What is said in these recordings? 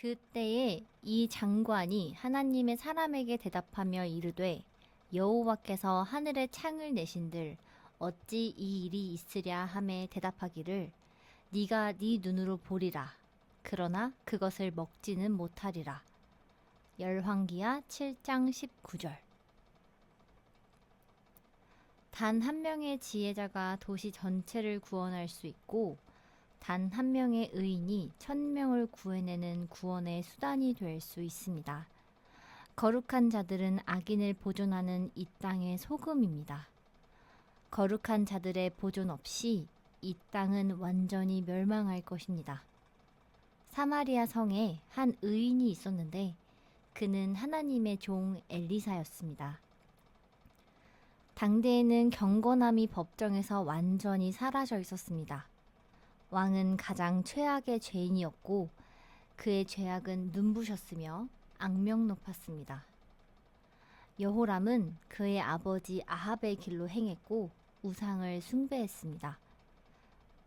그때에 이 장관이 하나님의 사람에게 대답하며 이르되 여호와께서 하늘에 창을 내신들 어찌 이 일이 있으랴 하매 대답하기를 네가 네 눈으로 보리라 그러나 그것을 먹지는 못하리라. 열왕기하 7장 19절. 단 한 명의 지혜자가 도시 전체를 구원할 수 있고 단 한 명의 의인이 1000명을 구해내는 구원의 수단이 될 수 있습니다. 거룩한 자들은 악인을 보존하는 이 땅의 소금입니다. 거룩한 자들의 보존 없이 이 땅은 완전히 멸망할 것입니다. 사마리아 성에 한 의인이 있었는데 그는 하나님의 종 엘리사였습니다. 당대에는 경건함이 법정에서 완전히 사라져 있었습니다. 왕은 가장 최악의 죄인이었고 그의 죄악은 눈부셨으며 악명 높았습니다. 여호람은 그의 아버지 아합의 길로 행했고 우상을 숭배했습니다.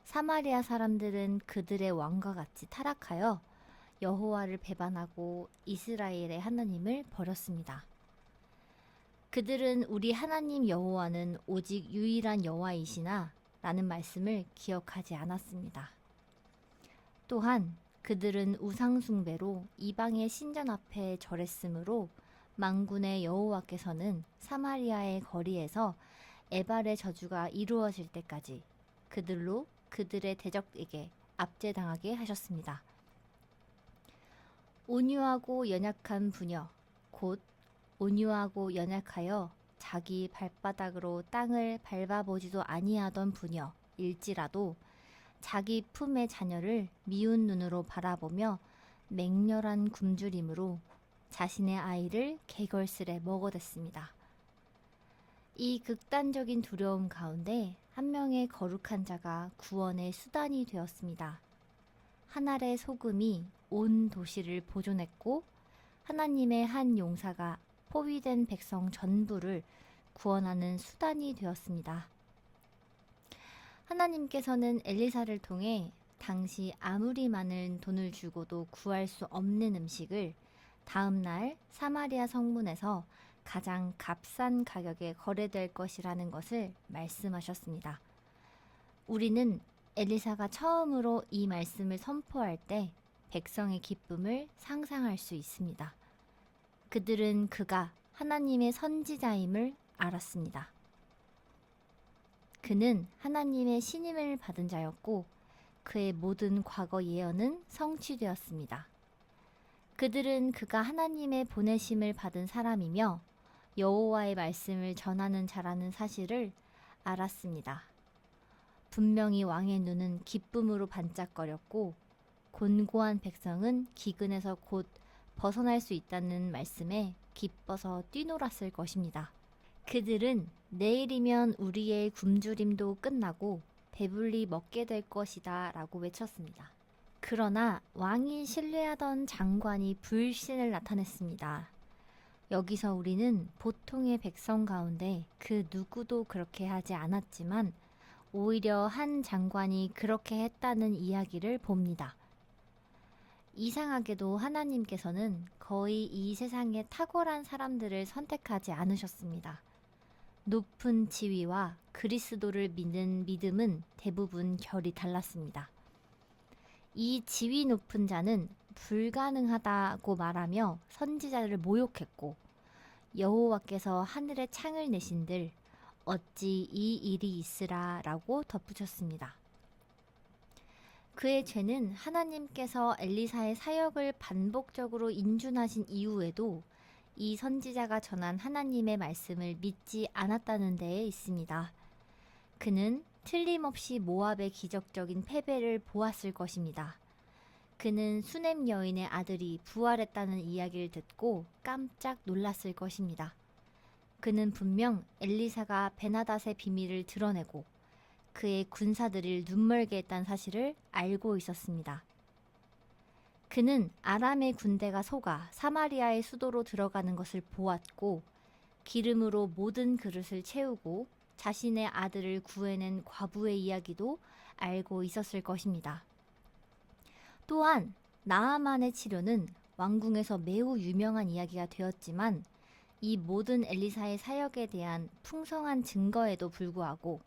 사마리아 사람들은 그들의 왕과 같이 타락하여 여호와를 배반하고 이스라엘의 하나님을 버렸습니다. 그들은 우리 하나님 여호와는 오직 유일한 여호와이시나 라는 말씀을 기억하지 않았습니다. 또한 그들은 우상숭배로 이방의 신전 앞에 절했으므로 만군의 여호와께서는 사마리아의 거리에서 에발의 저주가 이루어질 때까지 그들로 그들의 대적에게 압제당하게 하셨습니다. 온유하고 연약한 부녀, 곧 온유하고 연약하여 자기 발바닥으로 땅을 밟아보지도 아니하던 부녀일지라도 자기 품의 자녀를 미운 눈으로 바라보며 맹렬한 굶주림으로 자신의 아이를 개걸스레 먹어댔습니다. 이 극단적인 두려움 가운데 한 명의 거룩한 자가 구원의 수단이 되었습니다. 한 알의 소금이 온 도시를 보존했고 하나님의 한 용사가 포위된 백성 전부를 구원하는 수단이 되었습니다. 하나님께서는 엘리사를 통해 당시 아무리 많은 돈을 주고도 구할 수 없는 음식을 다음 날 사마리아 성문에서 가장 값싼 가격에 거래될 것이라는 것을 말씀하셨습니다. 우리는 엘리사가 처음으로 이 말씀을 선포할 때 백성의 기쁨을 상상할 수 있습니다. 그들은 그가 하나님의 선지자임을 알았습니다. 그는 하나님의 신임을 받은 자였고 그의 모든 과거 예언은 성취되었습니다. 그들은 그가 하나님의 보내심을 받은 사람이며 여호와의 말씀을 전하는 자라는 사실을 알았습니다. 분명히 왕의 눈은 기쁨으로 반짝거렸고 곤고한 백성은 기근에서 곧 벗어날 수 있다는 말씀에 기뻐서 뛰놀았을 것입니다. 그들은 내일이면 우리의 굶주림도 끝나고 배불리 먹게 될 것이다 라고 외쳤습니다. 그러나 왕이 신뢰하던 장관이 불신을 나타냈습니다. 여기서 우리는 보통의 백성 가운데 그 누구도 그렇게 하지 않았지만 오히려 한 장관이 그렇게 했다는 이야기를 봅니다. 이상하게도 하나님께서는 거의 이 세상에 탁월한 사람들을 선택하지 않으셨습니다. 높은 지위와 그리스도를 믿는 믿음은 대부분 결이 달랐습니다. 이 지위 높은 자는 불가능하다고 말하며 선지자를 모욕했고 여호와께서 하늘에 창을 내신들 어찌 이 일이 있으라 라고 덧붙였습니다. 그의 죄는 하나님께서 엘리사의 사역을 반복적으로 인준하신 이후에도 이 선지자가 전한 하나님의 말씀을 믿지 않았다는 데에 있습니다. 그는 틀림없이 모압의 기적적인 패배를 보았을 것입니다. 그는 수넴 여인의 아들이 부활했다는 이야기를 듣고 깜짝 놀랐을 것입니다. 그는 분명 엘리사가 베나닷의 비밀을 드러내고 그의 군사들을 눈멀게 했다는 사실을 알고 있었습니다. 그는 아람의 군대가 속아 사마리아의 수도로 들어가는 것을 보았고 기름으로 모든 그릇을 채우고 자신의 아들을 구해낸 과부의 이야기도 알고 있었을 것입니다. 또한 나아만의 치료는 왕궁에서 매우 유명한 이야기가 되었지만 이 모든 엘리사의 사역에 대한 풍성한 증거에도 불구하고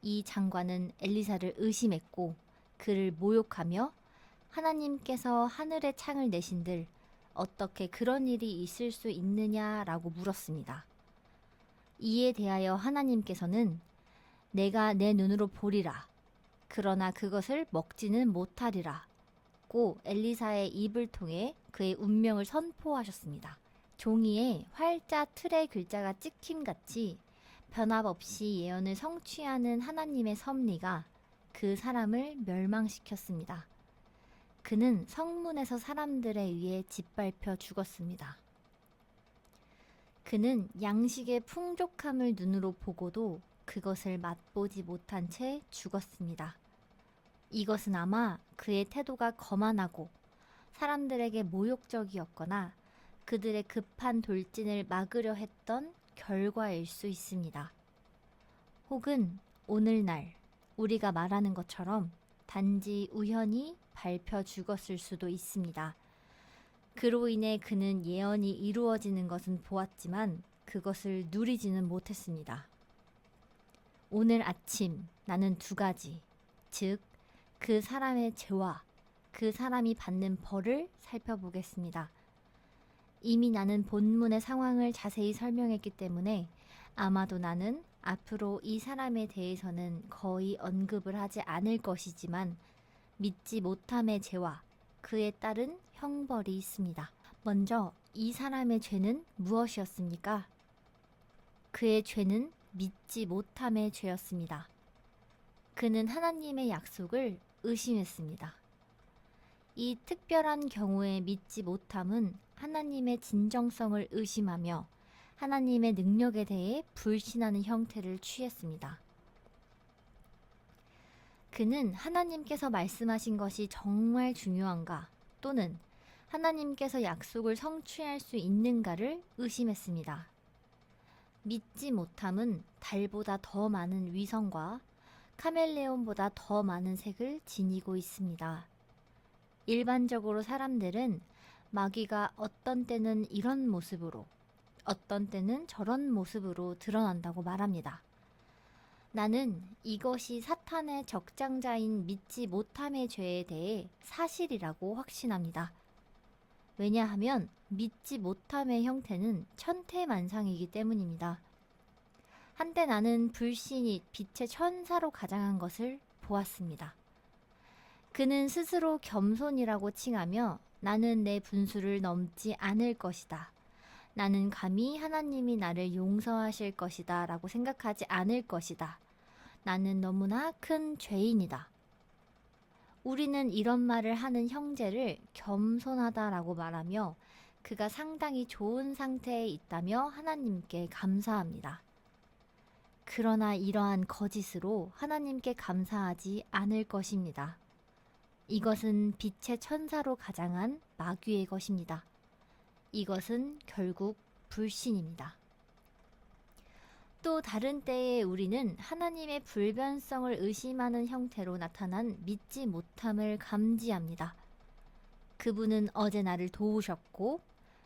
이 장관은 엘리사를 의심했고 그를 모욕하며 하나님께서 하늘의 창을 내신들 어떻게 그런 일이 있을 수 있느냐라고 물었습니다. 이에 대하여 하나님께서는 내가 내 눈으로 보리라. 그러나 그것을 먹지는 못하리라. 고 엘리사의 입을 통해 그의 운명을 선포하셨습니다. 종이에 활자 틀의 글자가 찍힘같이 변함없이 예언을 성취하는 하나님의 섭리가 그 사람을 멸망시켰습니다. 그는 성문에서 사람들에 의해 짓밟혀 죽었습니다. 그는 양식의 풍족함을 눈으로 보고도 그것을 맛보지 못한 채 죽었습니다. 이것은 아마 그의 태도가 거만하고 사람들에게 모욕적이었거나 그들의 급한 돌진을 막으려 했던 결과일 수 있습니다. 혹은 오늘날 우리가 말하는 것처럼 단지 우연히 밟혀 죽었을 수도 있습니다. 그로 인해 그는 예언이 이루어지는 것은 보았지만 그것을 누리지는 못했습니다. 오늘 아침 나는 두 가지, 즉 그 사람의 죄와 그 사람이 받는 벌을 살펴보겠습니다. 이미 나는 본문의 상황을 자세히 설명했기 때문에 아마도 나는 앞으로 이 사람에 대해서는 거의 언급을 하지 않을 것이지만 믿지 못함의 죄와 그에 따른 형벌이 있습니다. 먼저 이 사람의 죄는 무엇이었습니까? 그의 죄는 믿지 못함의 죄였습니다. 그는 하나님의 약속을 의심했습니다. 이 특별한 경우에 믿지 못함은 하나님의 진정성을 의심하며 하나님의 능력에 대해 불신하는 형태를 취했습니다. 그는 하나님께서 말씀하신 것이 정말 중요한가 또는 하나님께서 약속을 성취할 수 있는가를 의심했습니다. 믿지 못함은 달보다 더 많은 위성과 카멜레온보다 더 많은 색을 지니고 있습니다. 일반적으로 사람들은 마귀가 어떤 때는 이런 모습으로, 어떤 때는 저런 모습으로 드러난다고 말합니다. 나는 이것이 사탄의 적장자인 믿지 못함의 죄에 대해 사실이라고 확신합니다. 왜냐하면 믿지 못함의 형태는 천태만상이기 때문입니다. 한때 나는 불신이 빛의 천사로 가장한 것을 보았습니다. 그는 스스로 겸손이라고 칭하며 나는 내 분수를 넘지 않을 것이다. 나는 감히 하나님이 나를 용서하실 것이다 라고 생각하지 않을 것이다. 나는 너무나 큰 죄인이다. 우리는 이런 말을 하는 형제를 겸손하다라고 말하며 그가 상당히 좋은 상태에 있다며 하나님께 감사합니다. 그러나 이러한 거짓으로 하나님께 감사하지 않을 것입니다. 이것은 빛의 천사로 가장한 마귀의 것입니다. 이것은 결국 불신입니다. 또 다른 때에 우리는 하나님의 불변성을 의심하는 형태로 나타난 믿지 못함을 감지합니다. 그분은 어제 나를 도우셨고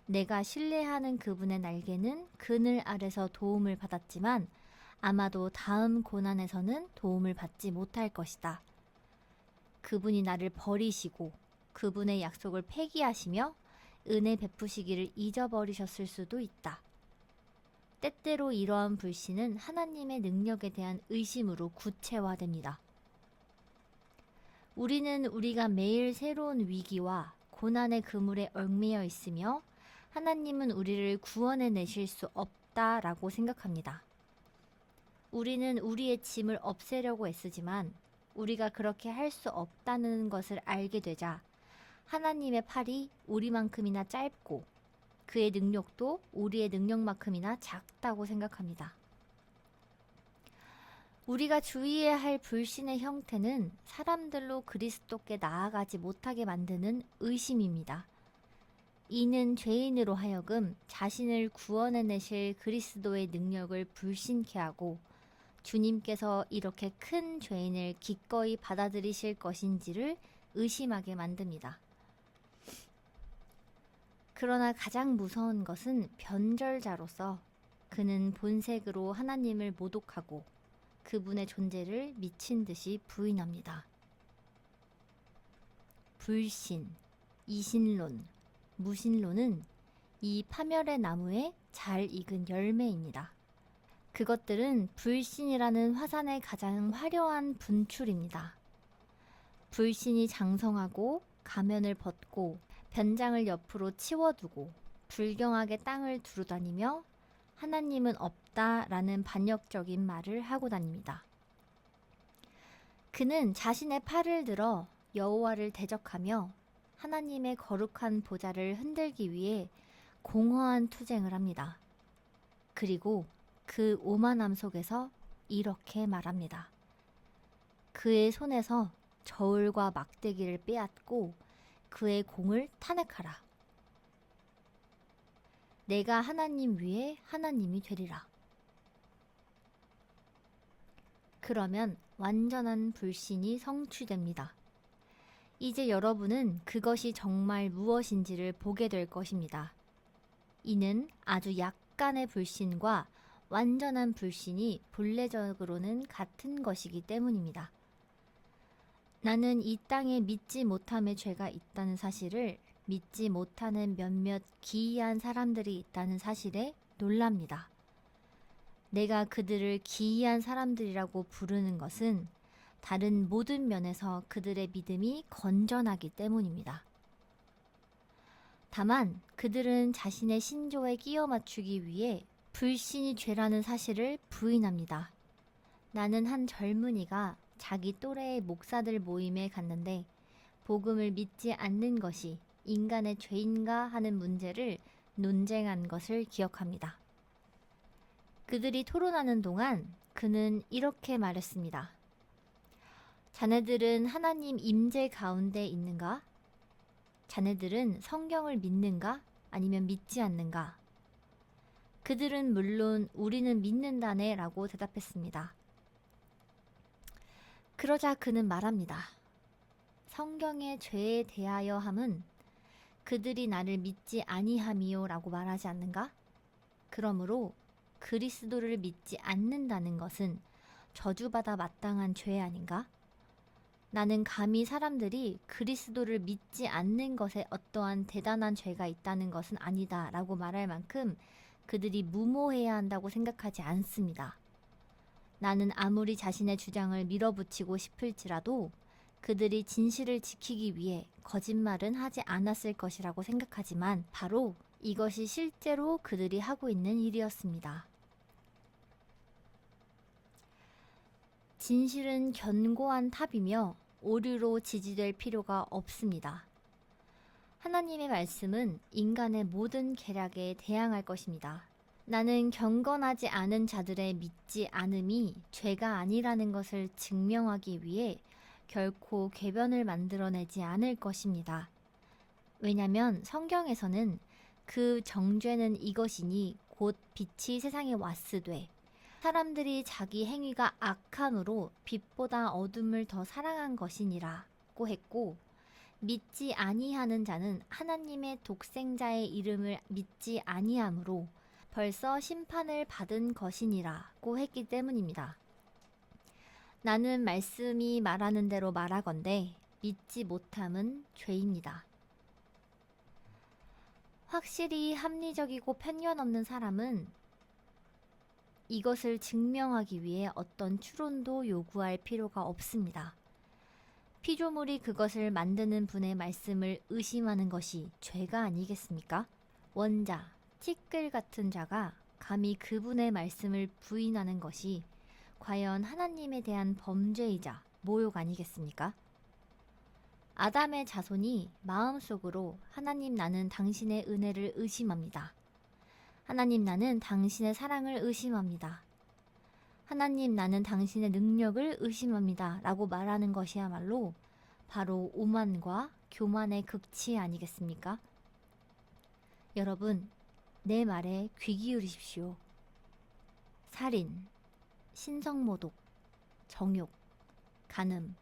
내가 신뢰하는 그분의 날개는 그늘 아래서 도움을 받았지만 아마도 다음 고난에서는 도움을 받지 못할 것이다. 그분이 나를 버리시고 그분의 약속을 폐기하시며 은혜 베푸시기를 잊어버리셨을 수도 있다. 때때로 이러한 불신은 하나님의 능력에 대한 의심으로 구체화됩니다. 우리는 우리가 매일 새로운 위기와 고난의 그물에 얽매여 있으며 하나님은 우리를 구원해 내실 수 없다라고 생각합니다. 우리는 우리의 짐을 없애려고 애쓰지만 우리가 그렇게 할 수 없다는 것을 알게 되자 하나님의 팔이 우리만큼이나 짧고 그의 능력도 우리의 능력만큼이나 작다고 생각합니다. 우리가 주의해야 할 불신의 형태는 사람들로 그리스도께 나아가지 못하게 만드는 의심입니다. 이는 죄인으로 하여금 자신을 구원해내실 그리스도의 능력을 불신케 하고 주님께서 이렇게 큰 죄인을 기꺼이 받아들이실 것인지를 의심하게 만듭니다. 그러나 가장 무서운 것은 변절자로서 그는 본색으로 하나님을 모독하고 그분의 존재를 미친 듯이 부인합니다. 불신, 이신론, 무신론은 이 파멸의 나무에 잘 익은 열매입니다. 그것들은 불신이라는 화산의 가장 화려한 분출입니다. 불신이 장성하고 가면을 벗고 변장을 옆으로 치워두고 불경하게 땅을 두루다니며 하나님은 없다라는 반역적인 말을 하고 다닙니다. 그는 자신의 팔을 들어 여호와를 대적하며 하나님의 거룩한 보좌를 흔들기 위해 공허한 투쟁을 합니다. 그리고 그 오만함 속에서 이렇게 말합니다. 그의 손에서 저울과 막대기를 빼앗고 그의 공을 탄핵하라. 내가 하나님 위에 하나님이 되리라. 그러면 완전한 불신이 성취됩니다. 이제 여러분은 그것이 정말 무엇인지를 보게 될 것입니다. 이는 아주 약간의 불신과 완전한 불신이 본래적으로는 같은 것이기 때문입니다. 나는 이 땅에 믿지 못함의 죄가 있다는 사실을 믿지 못하는 몇몇 기이한 사람들이 있다는 사실에 놀랍니다. 내가 그들을 기이한 사람들이라고 부르는 것은 다른 모든 면에서 그들의 믿음이 건전하기 때문입니다. 다만 그들은 자신의 신조에 끼워 맞추기 위해 불신이 죄라는 사실을 부인합니다. 나는 한 젊은이가 자기 또래의 목사들 모임에 갔는데 복음을 믿지 않는 것이 인간의 죄인가 하는 문제를 논쟁한 것을 기억합니다. 그들이 토론하는 동안 그는 이렇게 말했습니다. 자네들은 하나님 임재 가운데 있는가? 자네들은 성경을 믿는가? 아니면 믿지 않는가? 그들은 물론 우리는 믿는다네 라고 대답했습니다. 그러자 그는 말합니다. 성경의 죄에 대하여 함은 그들이 나를 믿지 아니함이요 라고 말하지 않는가? 그러므로 그리스도를 믿지 않는다는 것은 저주받아 마땅한 죄 아닌가? 나는 감히 사람들이 그리스도를 믿지 않는 것에 어떠한 대단한 죄가 있다는 것은 아니다 라고 말할 만큼 그들이 무모해야 한다고 생각하지 않습니다. 나는 아무리 자신의 주장을 밀어붙이고 싶을지라도 그들이 진실을 지키기 위해 거짓말은 하지 않았을 것이라고 생각하지만 바로 이것이 실제로 그들이 하고 있는 일이었습니다. 진실은 견고한 탑이며 오류로 지지될 필요가 없습니다. 하나님의 말씀은 인간의 모든 계략에 대항할 것입니다. 나는 경건하지 않은 자들의 믿지 않음이 죄가 아니라는 것을 증명하기 위해 결코 궤변을 만들어내지 않을 것입니다. 왜냐하면 성경에서는 그 정죄는 이것이니 곧 빛이 세상에 왔으되 사람들이 자기 행위가 악함으로 빛보다 어둠을 더 사랑한 것이니라고 했고 믿지 아니하는 자는 하나님의 독생자의 이름을 믿지 아니하므로 벌써 심판을 받은 것이니라고 했기 때문입니다. 나는 말씀이 말하는 대로 말하건대 믿지 못함은 죄입니다. 확실히 합리적이고 편견 없는 사람은 이것을 증명하기 위해 어떤 추론도 요구할 필요가 없습니다. 피조물이 그것을 만드는 분의 말씀을 의심하는 것이 죄가 아니겠습니까? 원자, 티끌 같은 자가 감히 그분의 말씀을 부인하는 것이 과연 하나님에 대한 범죄이자 모욕 아니겠습니까? 아담의 자손이 마음속으로 하나님 나는 당신의 은혜를 의심합니다. 하나님 나는 당신의 사랑을 의심합니다. 하나님 나는 당신의 능력을 의심합니다. 라고 말하는 것이야말로 바로 오만과 교만의 극치 아니겠습니까? 여러분, 내 말에 귀 기울이십시오. 살인, 신성모독, 정욕, 간음,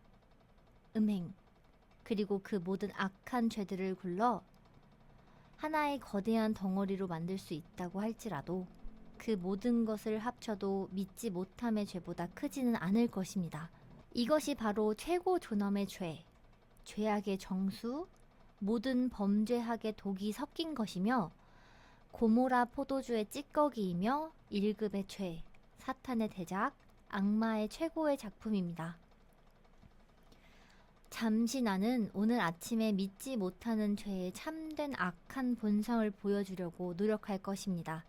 음행, 그리고 그 모든 악한 죄들을 굴러 하나의 거대한 덩어리로 만들 수 있다고 할지라도 그 모든 것을 합쳐도 믿지 못함의 죄보다 크지는 않을 것입니다. 이것이 바로 최고 존엄의 죄, 죄악의 정수, 모든 범죄학의 독이 섞인 것이며 고모라 포도주의 찌꺼기이며 1급의 죄, 사탄의 대작, 악마의 최고의 작품입니다. 잠시 나는 오늘 아침에 믿지 못하는 죄의 참된 악한 본성을 보여주려고 노력할 것입니다.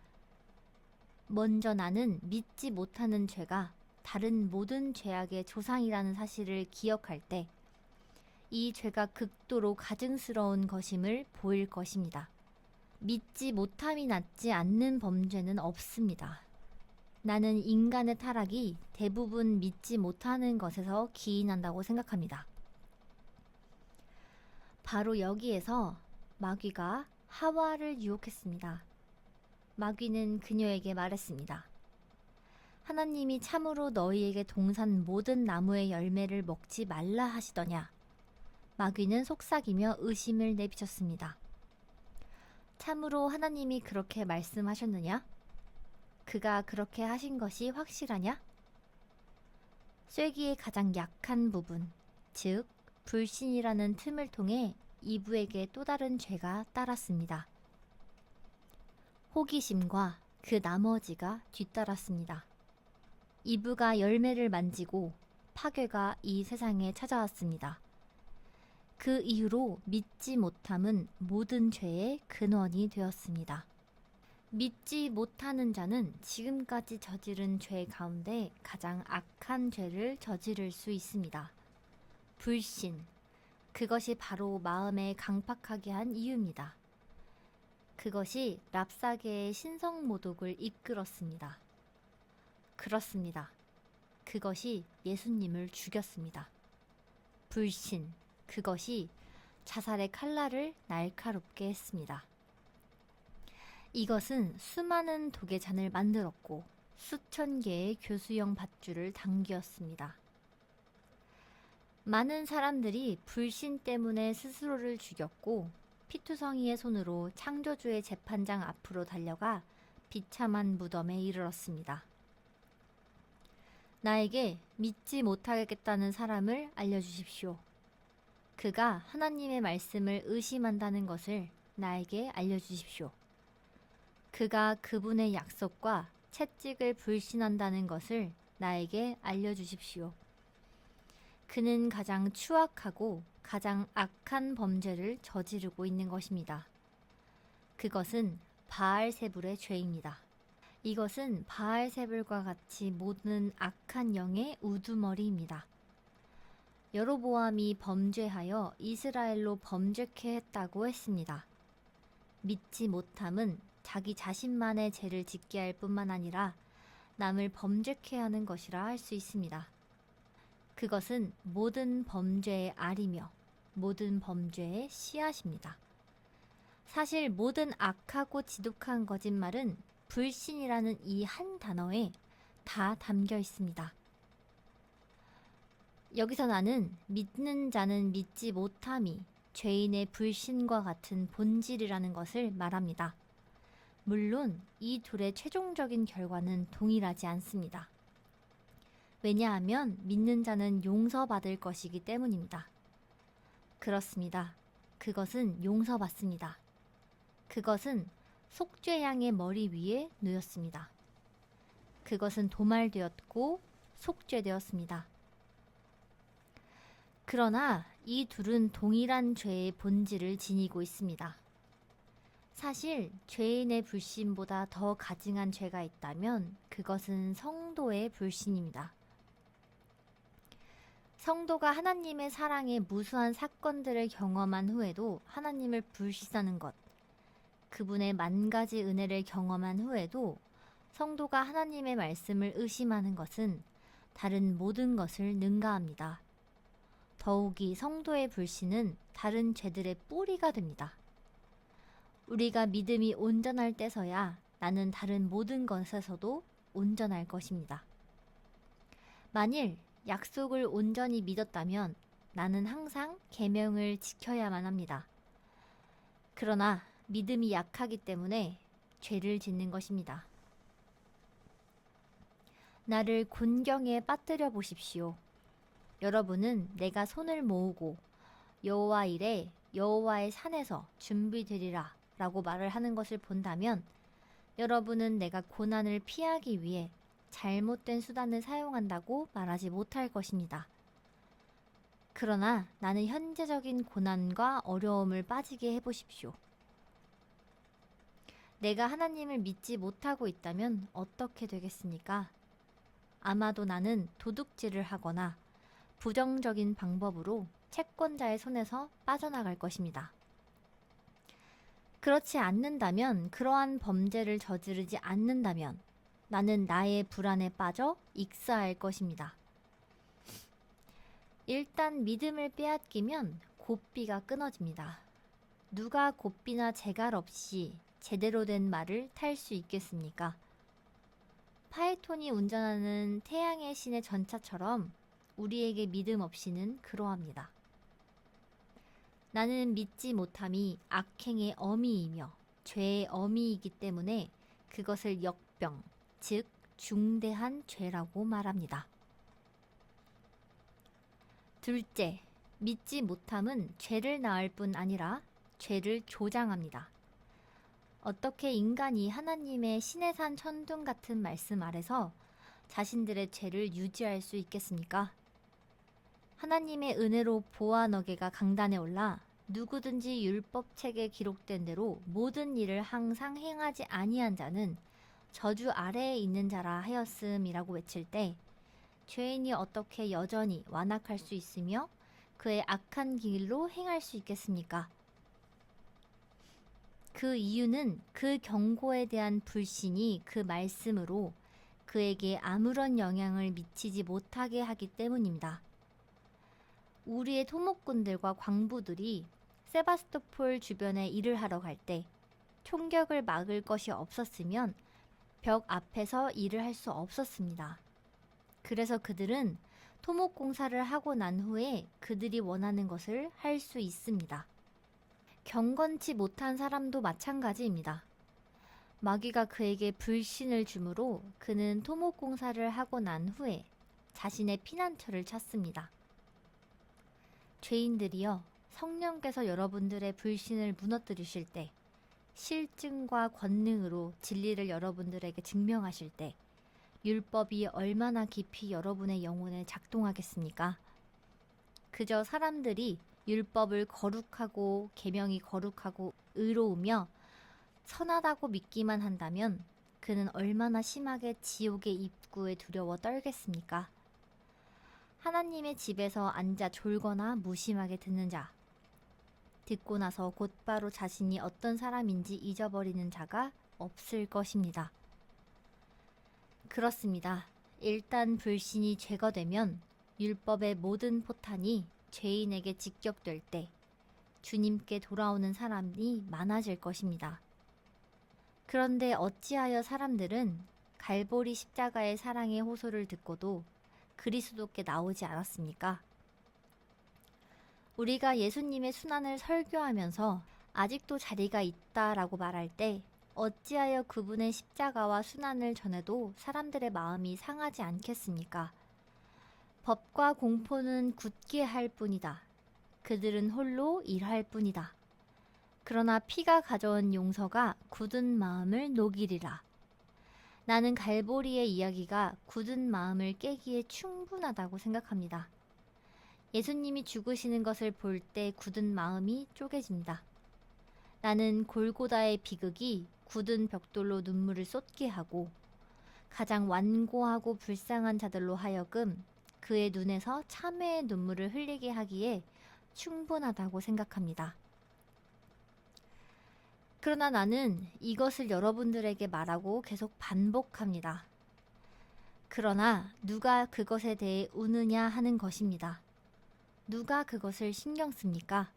먼저 나는 믿지 못하는 죄가 다른 모든 죄악의 조상이라는 사실을 기억할 때 이 죄가 극도로 가증스러운 것임을 보일 것입니다. 믿지 못함이 낫지 않는 범죄는 없습니다. 나는 인간의 타락이 대부분 믿지 못하는 것에서 기인한다고 생각합니다. 바로 여기에서 마귀가 하와를 유혹했습니다. 마귀는 그녀에게 말했습니다. 하나님이 참으로 너희에게 동산 모든 나무의 열매를 먹지 말라 하시더냐? 마귀는 속삭이며 의심을 내비쳤습니다. 참으로 하나님이 그렇게 말씀하셨느냐? 그가 그렇게 하신 것이 확실하냐? 쐐기의 가장 약한 부분, 즉 불신이라는 틈을 통해 이브에게 또 다른 죄가 따랐습니다. 호기심과 그 나머지가 뒤따랐습니다. 이브가 열매를 만지고 파괴가 이 세상에 찾아왔습니다. 그 이후로 믿지 못함은 모든 죄의 근원이 되었습니다. 믿지 못하는 자는 지금까지 저지른 죄 가운데 가장 악한 죄를 저지를 수 있습니다. 불신, 그것이 바로 마음에 강팍하게 한 이유입니다. 그것이 랍사게의 신성모독을 이끌었습니다. 그렇습니다. 그것이 예수님을 죽였습니다. 불신, 그것이 자살의 칼날을 날카롭게 했습니다. 이것은 수많은 독의 잔을 만들었고 수천 개의 교수형 밧줄을 당기었습니다. 많은 사람들이 불신 때문에 스스로를 죽였고 피투성이의 손으로 창조주의 재판장 앞으로 달려가 비참한 무덤에 이르렀습니다. 나에게 믿지 못하겠다는 사람을 알려주십시오. 그가 하나님의 말씀을 의심한다는 것을 나에게 알려주십시오. 그가 그분의 약속과 채찍을 불신한다는 것을 나에게 알려주십시오. 그는 가장 추악하고 가장 악한 범죄를 저지르고 있는 것입니다. 그것은 바알세불의 죄입니다. 이것은 바알세불과 같이 모든 악한 영의 우두머리입니다. 여로보암이 범죄하여 이스라엘로 범죄케 했다고 했습니다. 믿지 못함은 자기 자신만의 죄를 짓게 할 뿐만 아니라 남을 범죄케 하는 것이라 할 수 있습니다. 그것은 모든 범죄의 알이며 모든 범죄의 씨앗입니다. 사실 모든 악하고 지독한 거짓말은 불신이라는 이 한 단어에 다 담겨 있습니다. 여기서 나는 믿는 자는 믿지 못함이 죄인의 불신과 같은 본질이라는 것을 말합니다. 물론 이 둘의 최종적인 결과는 동일하지 않습니다. 왜냐하면 믿는 자는 용서받을 것이기 때문입니다. 그렇습니다. 그것은 용서받습니다. 그것은 속죄양의 머리 위에 놓였습니다. 그것은 도말되었고 속죄되었습니다. 그러나 이 둘은 동일한 죄의 본질을 지니고 있습니다. 사실 죄인의 불신보다 더 가증한 죄가 있다면 그것은 성도의 불신입니다. 성도가 하나님의 사랑의 무수한 사건들을 경험한 후에도 하나님을 불신하는 것, 그분의 만 가지 은혜를 경험한 후에도 성도가 하나님의 말씀을 의심하는 것은 다른 모든 것을 능가합니다. 더욱이 성도의 불신은 다른 죄들의 뿌리가 됩니다. 우리가 믿음이 온전할 때서야 나는 다른 모든 것에서도 온전할 것입니다. 만일 약속을 온전히 믿었다면 나는 항상 계명을 지켜야만 합니다. 그러나 믿음이 약하기 때문에 죄를 짓는 것입니다. 나를 곤경에 빠뜨려 보십시오. 여러분은 내가 손을 모으고 여호와 이레 여호와의 산에서 준비되리라 라고 말을 하는 것을 본다면 여러분은 내가 고난을 피하기 위해 잘못된 수단을 사용한다고 말하지 못할 것입니다. 그러나 나는 현재적인 고난과 어려움을 빠지게 해보십시오. 내가 하나님을 믿지 못하고 있다면 어떻게 되겠습니까? 아마도 나는 도둑질을 하거나 부정적인 방법으로 채권자의 손에서 빠져나갈 것입니다. 그렇지 않는다면, 그러한 범죄를 저지르지 않는다면 나는 나의 불안에 빠져 익사할 것입니다. 일단 믿음을 빼앗기면 고삐가 끊어집니다. 누가 고삐나 재갈 없이 제대로 된 말을 탈 수 있겠습니까? 파이톤이 운전하는 태양의 신의 전차처럼 우리에게 믿음 없이는 그러합니다. 나는 믿지 못함이 악행의 어미이며 죄의 어미이기 때문에 그것을 역병, 즉 중대한 죄라고 말합니다. 둘째, 믿지 못함은 죄를 낳을 뿐 아니라 죄를 조장합니다. 어떻게 인간이 하나님의 신의 산 천둥 같은 말씀 아래서 자신들의 죄를 유지할 수 있겠습니까? 하나님의 은혜로 보아 너게가 강단에 올라 누구든지 율법책에 기록된 대로 모든 일을 항상 행하지 아니한 자는 저주 아래에 있는 자라 하였음이라고 외칠 때 죄인이 어떻게 여전히 완악할 수 있으며 그의 악한 길로 행할 수 있겠습니까? 그 이유는 그 경고에 대한 불신이 그 말씀으로 그에게 아무런 영향을 미치지 못하게 하기 때문입니다. 우리의 토목꾼들과 광부들이 세바스토폴 주변에 일을 하러 갈 때 총격을 막을 것이 없었으면 벽 앞에서 일을 할 수 없었습니다. 그래서 그들은 토목공사를 하고 난 후에 그들이 원하는 것을 할 수 있습니다. 경건치 못한 사람도 마찬가지입니다. 마귀가 그에게 불신을 주므로 그는 토목공사를 하고 난 후에 자신의 피난처를 찾습니다. 죄인들이여, 성령께서 여러분들의 불신을 무너뜨리실 때, 실증과 권능으로 진리를 여러분들에게 증명하실 때 율법이 얼마나 깊이 여러분의 영혼에 작동하겠습니까? 그저 사람들이 율법을 거룩하고 계명이 거룩하고 의로우며 선하다고 믿기만 한다면 그는 얼마나 심하게 지옥의 입구에 두려워 떨겠습니까? 하나님의 집에서 앉아 졸거나 무심하게 듣는 자, 듣고 나서 곧바로 자신이 어떤 사람인지 잊어버리는 자가 없을 것입니다. 그렇습니다. 일단 불신이 제거되면 율법의 모든 포탄이 죄인에게 직격될 때 주님께 돌아오는 사람이 많아질 것입니다. 그런데 어찌하여 사람들은 갈보리 십자가의 사랑의 호소를 듣고도 그리스도께 나오지 않았습니까? 우리가 예수님의 순환을 설교하면서 아직도 자리가 있다라고 말할 때 어찌하여 그분의 십자가와 순환을 전해도 사람들의 마음이 상하지 않겠습니까? 법과 공포는 굳게 할 뿐이다. 그들은 홀로 일할 뿐이다. 그러나 피가 가져온 용서가 굳은 마음을 녹이리라. 나는 갈보리의 이야기가 굳은 마음을 깨기에 충분하다고 생각합니다. 예수님이 죽으시는 것을 볼 때 굳은 마음이 쪼개집니다. 나는 골고다의 비극이 굳은 벽돌로 눈물을 쏟게 하고 가장 완고하고 불쌍한 자들로 하여금 그의 눈에서 참회의 눈물을 흘리게 하기에 충분하다고 생각합니다. 그러나 나는 이것을 여러분들에게 말하고 계속 반복합니다. 그러나 누가 그것에 대해 우느냐 하는 것입니다. 누가 그것을 신경 씁니까?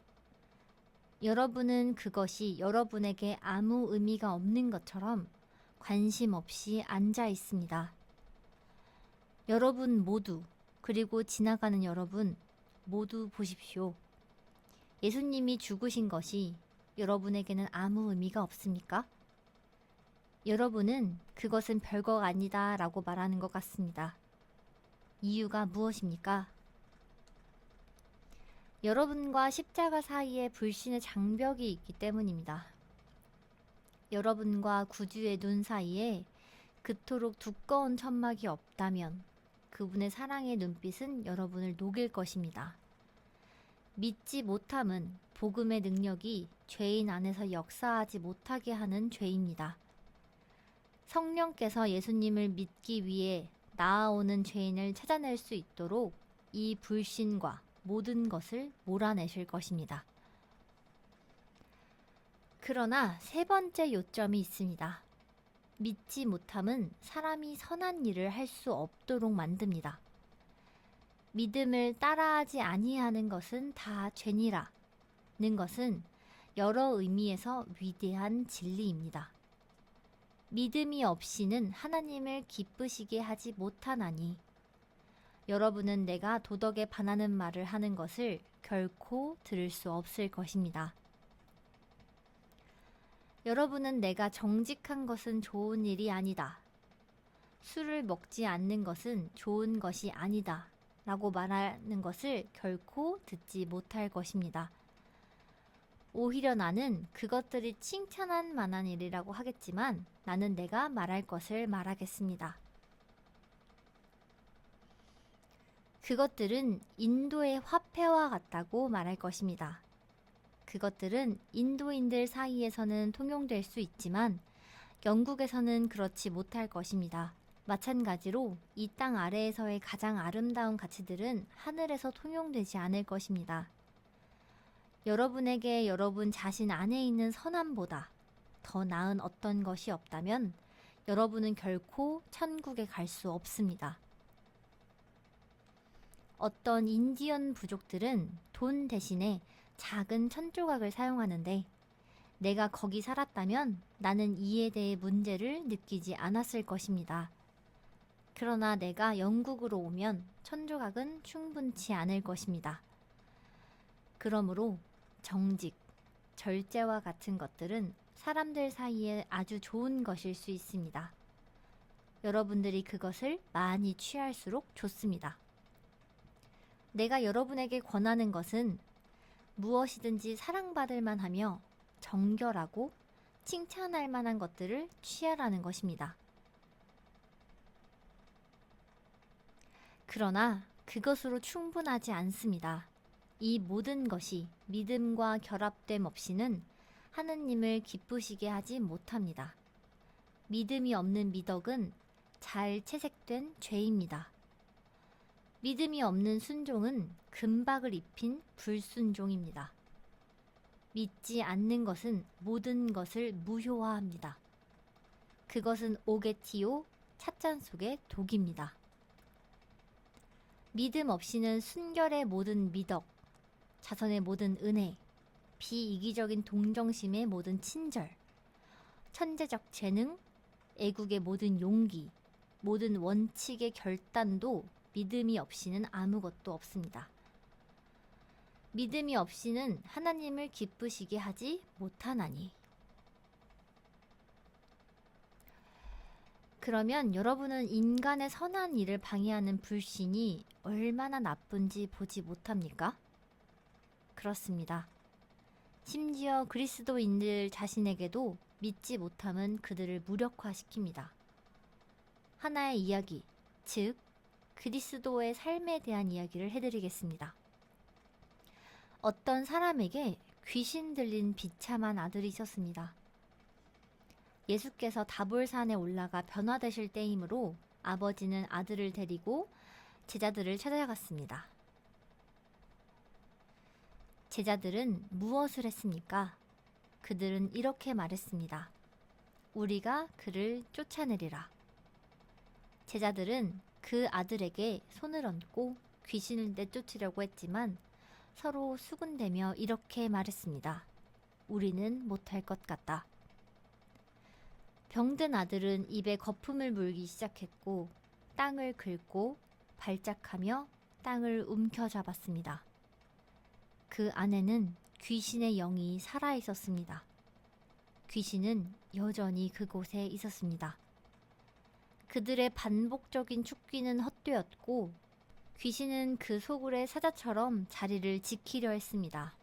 여러분은 그것이 여러분에게 아무 의미가 없는 것처럼 관심 없이 앉아 있습니다. 여러분 모두, 그리고 지나가는 여러분 모두 보십시오. 예수님이 죽으신 것이 여러분에게는 아무 의미가 없습니까? 여러분은 그것은 별거 아니다 라고 말하는 것 같습니다. 이유가 무엇입니까? 여러분과 십자가 사이에 불신의 장벽이 있기 때문입니다. 여러분과 구주의 눈 사이에 그토록 두꺼운 천막이 없다면 그분의 사랑의 눈빛은 여러분을 녹일 것입니다. 믿지 못함은 복음의 능력이 죄인 안에서 역사하지 못하게 하는 죄입니다. 성령께서 예수님을 믿기 위해 나아오는 죄인을 찾아낼 수 있도록 이 불신과 모든 것을 몰아내실 것입니다. 그러나 세 번째 요점이 있습니다. 믿지 못함은 사람이 선한 일을 할 수 없도록 만듭니다. 믿음을 따라하지 아니하는 것은 다 죄니라 는 것은 여러 의미에서 위대한 진리입니다. 믿음이 없이는 하나님을 기쁘시게 하지 못하나니 여러분은 내가 도덕에 반하는 말을 하는 것을 결코 들을 수 없을 것입니다. 여러분은 내가 정직한 것은 좋은 일이 아니다. 술을 먹지 않는 것은 좋은 것이 아니다. 라고 말하는 것을 결코 듣지 못할 것입니다. 오히려 나는 그것들이 칭찬할 만한 일이라고 하겠지만 나는 내가 말할 것을 말하겠습니다. 그것들은 인도의 화폐와 같다고 말할 것입니다. 그것들은 인도인들 사이에서는 통용될 수 있지만 영국에서는 그렇지 못할 것입니다. 마찬가지로 이 땅 아래에서의 가장 아름다운 가치들은 하늘에서 통용되지 않을 것입니다. 여러분에게 여러분 자신 안에 있는 선함보다 더 나은 어떤 것이 없다면 여러분은 결코 천국에 갈 수 없습니다. 어떤 인디언 부족들은 돈 대신에 작은 천조각을 사용하는데 내가 거기 살았다면 나는 이에 대해 문제를 느끼지 않았을 것입니다. 그러나 내가 영국으로 오면 천조각은 충분치 않을 것입니다. 그러므로 정직, 절제와 같은 것들은 사람들 사이에 아주 좋은 것일 수 있습니다. 여러분들이 그것을 많이 취할수록 좋습니다. 내가 여러분에게 권하는 것은 무엇이든지 사랑받을 만하며 정결하고 칭찬할 만한 것들을 취하라는 것입니다. 그러나 그것으로 충분하지 않습니다. 이 모든 것이 믿음과 결합됨 없이는 하느님을 기쁘시게 하지 못합니다. 믿음이 없는 미덕은 잘 채색된 죄입니다. 믿음이 없는 순종은 금박을 입힌 불순종입니다. 믿지 않는 것은 모든 것을 무효화합니다. 그것은 오게티오 찻잔 속의 독입니다. 믿음 없이는 순결의 모든 미덕, 자선의 모든 은혜, 비이기적인 동정심의 모든 친절, 천재적 재능, 애국의 모든 용기, 모든 원칙의 결단도 믿음이 없이는 아무것도 없습니다. 믿음이 없이는 하나님을 기쁘시게 하지 못하나니. 그러면 여러분은 인간의 선한 일을 방해하는 불신이 얼마나 나쁜지 보지 못합니까? 그렇습니다. 심지어 그리스도인들 자신에게도 믿지 못함은 그들을 무력화시킵니다. 하나의 이야기, 즉 그리스도의 삶에 대한 이야기를 해드리겠습니다. 어떤 사람에게 귀신 들린 비참한 아들이 있었습니다. 예수께서 다볼산에 올라가 변화되실 때이므로 아버지는 아들을 데리고 제자들을 찾아갔습니다. 제자들은 무엇을 했습니까? 그들은 이렇게 말했습니다. 우리가 그를 쫓아내리라. 제자들은 그 아들에게 손을 얹고 귀신을 내쫓으려고 했지만 서로 수군대며 이렇게 말했습니다. 우리는 못할 것 같다. 병든 아들은 입에 거품을 물기 시작했고 땅을 긁고 발작하며 땅을 움켜잡았습니다. 그 안에는 귀신의 영이 살아 있었습니다. 귀신은 여전히 그곳에 있었습니다. 그들의 반복적인 축기는 헛되었고 귀신은 그 소굴의 사자처럼 자리를 지키려 했습니다.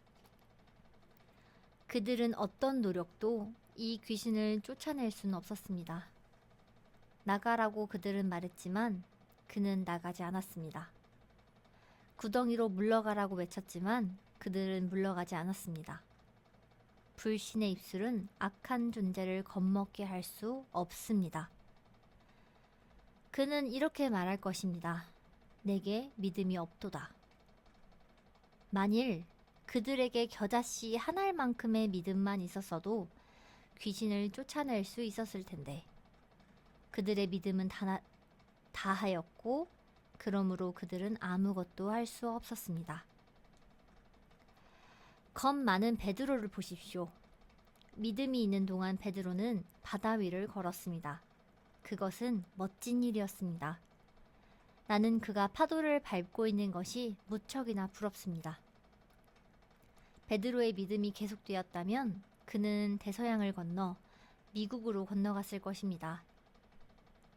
그들은 어떤 노력도 이 귀신을 쫓아낼 수는 없었습니다. 나가라고 그들은 말했지만 그는 나가지 않았습니다. 구덩이로 물러가라고 외쳤지만 그들은 물러가지 않았습니다. 불신의 입술은 악한 존재를 겁먹게 할 수 없습니다. 그는 이렇게 말할 것입니다. 내게 믿음이 없도다. 만일 그들에게 겨자씨 한 알만큼의 믿음만 있었어도 귀신을 쫓아낼 수 있었을 텐데 그들의 믿음은 다하였고 그러므로 그들은 아무것도 할 수 없었습니다. 겁 많은 베드로를 보십시오. 믿음이 있는 동안 베드로는 바다 위를 걸었습니다. 그것은 멋진 일이었습니다. 나는 그가 파도를 밟고 있는 것이 무척이나 부럽습니다. 베드로의 믿음이 계속되었다면 그는 대서양을 건너 미국으로 건너갔을 것입니다.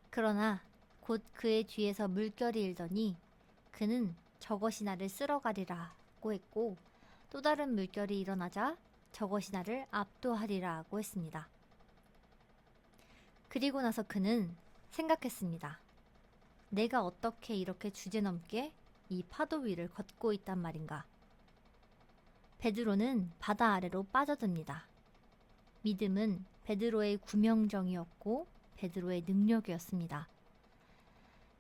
그러나 곧 그의 뒤에서 물결이 일더니 그는 저것이 나를 쓸어가리라고 했고 또 다른 물결이 일어나자 저것이 나를 압도하리라고 했습니다. 그리고 나서 그는 생각했습니다. 내가 어떻게 이렇게 주제넘게 이 파도 위를 걷고 있단 말인가. 베드로는 바다 아래로 빠져듭니다. 믿음은 베드로의 구명정이었고 베드로의 능력이었습니다.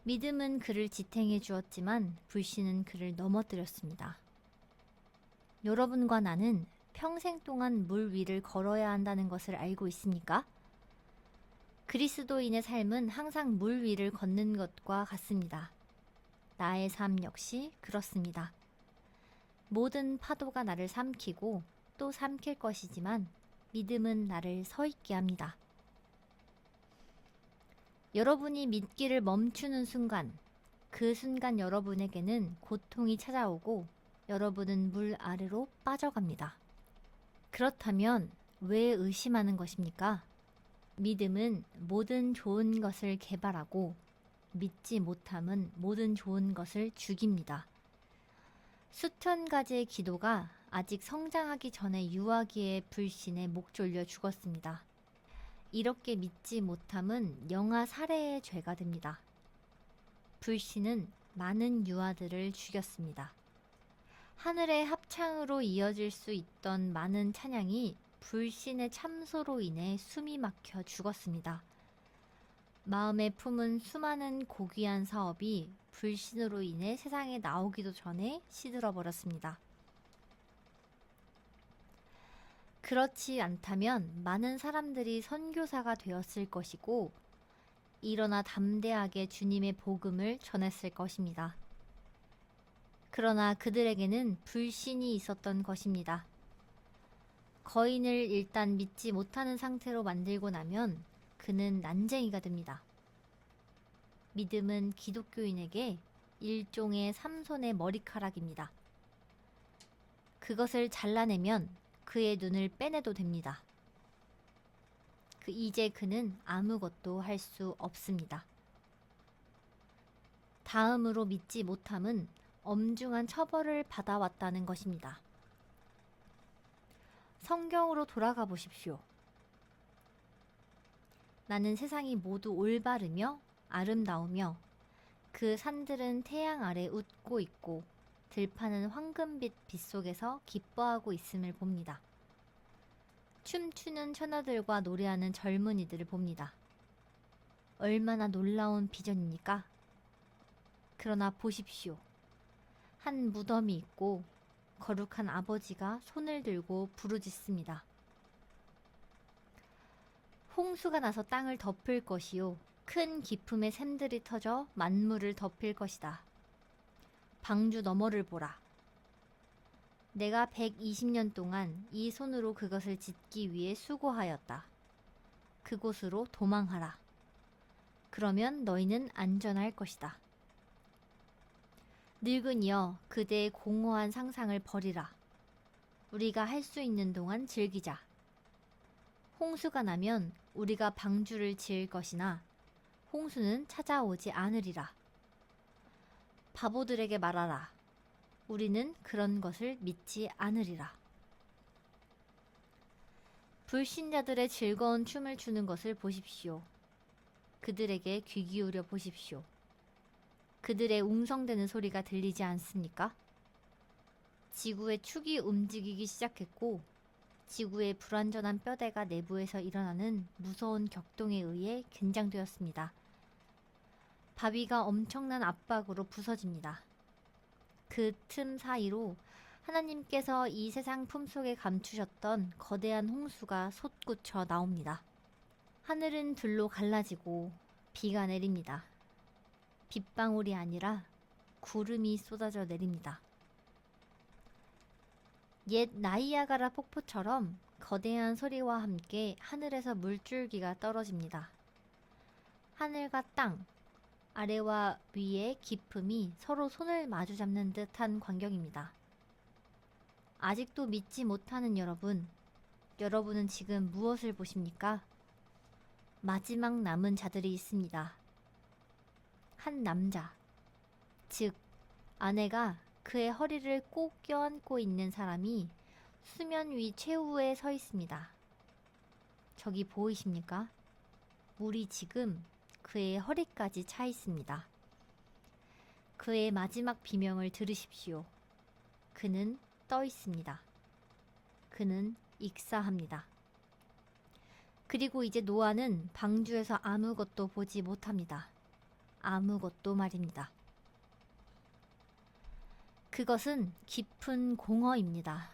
믿음은 그를 지탱해 주었지만 불신은 그를 넘어뜨렸습니다. 여러분과 나는 평생 동안 물 위를 걸어야 한다는 것을 알고 있습니까? 그리스도인의 삶은 항상 물 위를 걷는 것과 같습니다. 나의 삶 역시 그렇습니다. 모든 파도가 나를 삼키고 또 삼킬 것이지만 믿음은 나를 서 있게 합니다. 여러분이 믿기를 멈추는 순간, 그 순간 여러분에게는 고통이 찾아오고 여러분은 물 아래로 빠져갑니다. 그렇다면 왜 의심하는 것입니까? 믿음은 모든 좋은 것을 개발하고 믿지 못함은 모든 좋은 것을 죽입니다. 수천 가지의 기도가 아직 성장하기 전에 유아기의 불신에 목 졸려 죽었습니다. 이렇게 믿지 못함은 영아 살해의 죄가 됩니다. 불신은 많은 유아들을 죽였습니다. 하늘의 합창으로 이어질 수 있던 많은 찬양이 불신의 참소로 인해 숨이 막혀 죽었습니다. 마음에 품은 수많은 고귀한 사업이 불신으로 인해 세상에 나오기도 전에 시들어 버렸습니다. 그렇지 않다면 많은 사람들이 선교사가 되었을 것이고 일어나 담대하게 주님의 복음을 전했을 것입니다. 그러나 그들에게는 불신이 있었던 것입니다. 거인을 일단 믿지 못하는 상태로 만들고 나면 그는 난쟁이가 됩니다. 믿음은 기독교인에게 일종의 삼손의 머리카락입니다. 그것을 잘라내면 그의 눈을 빼내도 됩니다. 이제 그는 아무것도 할 수 없습니다. 다음으로 믿지 못함은 엄중한 처벌을 받아왔다는 것입니다. 성경으로 돌아가 보십시오. 나는 세상이 모두 올바르며 아름다우며 그 산들은 태양 아래 웃고 있고 들판은 황금빛 빗속에서 기뻐하고 있음을 봅니다. 춤추는 처녀들과 노래하는 젊은이들을 봅니다. 얼마나 놀라운 비전입니까? 그러나 보십시오. 한 무덤이 있고 거룩한 아버지가 손을 들고 부르짖습니다. 홍수가 나서 땅을 덮을 것이요 큰 기품의 샘들이 터져 만물을 덮일 것이다. 방주 너머를 보라. 내가 120년 동안 이 손으로 그것을 짓기 위해 수고하였다. 그곳으로 도망하라. 그러면 너희는 안전할 것이다. 늙은이여, 그대의 공허한 상상을 버리라. 우리가 할 수 있는 동안 즐기자. 홍수가 나면 우리가 방주를 지을 것이나 홍수는 찾아오지 않으리라. 바보들에게 말하라. 우리는 그런 것을 믿지 않으리라. 불신자들의 즐거운 춤을 추는 것을 보십시오. 그들에게 귀 기울여 보십시오. 그들의 웅성대는 소리가 들리지 않습니까? 지구의 축이 움직이기 시작했고 지구의 불완전한 뼈대가 내부에서 일어나는 무서운 격동에 의해 긴장되었습니다. 바위가 엄청난 압박으로 부서집니다. 그 틈 사이로 하나님께서 이 세상 품속에 감추셨던 거대한 홍수가 솟구쳐 나옵니다. 하늘은 둘로 갈라지고 비가 내립니다. 빗방울이 아니라 구름이 쏟아져 내립니다. 옛 나이아가라 폭포처럼 거대한 소리와 함께 하늘에서 물줄기가 떨어집니다. 하늘과 땅, 아래와 위의 깊음이 서로 손을 마주잡는 듯한 광경입니다. 아직도 믿지 못하는 여러분은 지금 무엇을 보십니까? 마지막 남은 자들이 있습니다. 한 남자, 즉 아내가 그의 허리를 꼭 껴안고 있는 사람이 수면 위 최후에 서 있습니다. 저기 보이십니까? 물이 지금 그의 허리까지 차 있습니다. 그의 마지막 비명을 들으십시오. 그는 떠 있습니다. 그는 익사합니다. 그리고 이제 노아는 방주에서 아무것도 보지 못합니다. 아무것도 말입니다. 그것은 깊은 공허입니다.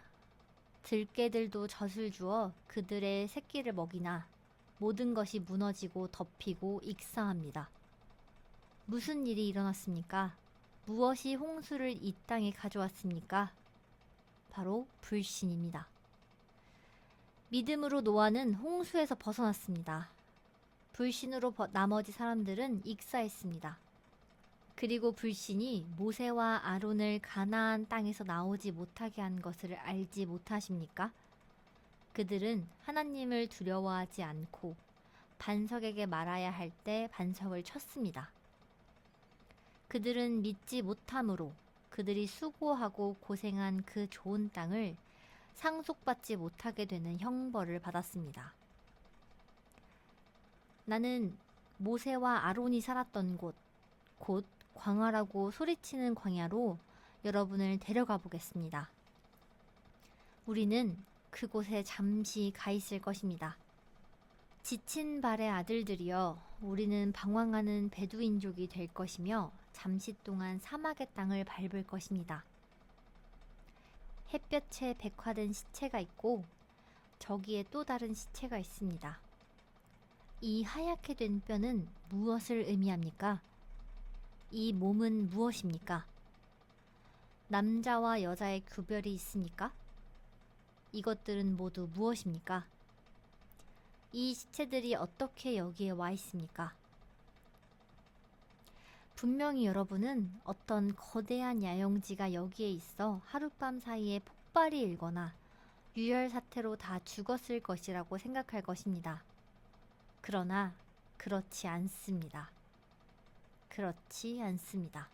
들깨들도 젖을 주어 그들의 새끼를 먹이나 모든 것이 무너지고 덮이고 익사합니다. 무슨 일이 일어났습니까? 무엇이 홍수를 이 땅에 가져왔습니까? 바로 불신입니다. 믿음으로 노아는 홍수에서 벗어났습니다. 불신으로 나머지 사람들은 익사했습니다. 그리고 불신이 모세와 아론을 가나안 땅에서 나오지 못하게 한 것을 알지 못하십니까? 그들은 하나님을 두려워하지 않고 반석에게 말해야 할 때 반석을 쳤습니다. 그들은 믿지 못함으로 그들이 수고하고 고생한 그 좋은 땅을 상속받지 못하게 되는 형벌을 받았습니다. 나는 모세와 아론이 살았던 곳, 곧 광야라고 소리치는 광야로 여러분을 데려가 보겠습니다. 우리는 그곳에 잠시 가 있을 것입니다. 지친 발의 아들들이여, 우리는 방황하는 베두인족이 될 것이며 잠시 동안 사막의 땅을 밟을 것입니다. 햇볕에 백화된 시체가 있고 저기에 또 다른 시체가 있습니다. 이 하얗게 된 뼈는 무엇을 의미합니까? 이 몸은 무엇입니까? 남자와 여자의 구별이 있습니까? 이것들은 모두 무엇입니까? 이 시체들이 어떻게 여기에 와 있습니까? 분명히 여러분은 어떤 거대한 야영지가 여기에 있어 하룻밤 사이에 폭발이 일거나 유혈 사태로 다 죽었을 것이라고 생각할 것입니다. 그러나 그렇지 않습니다. 그렇지 않습니다.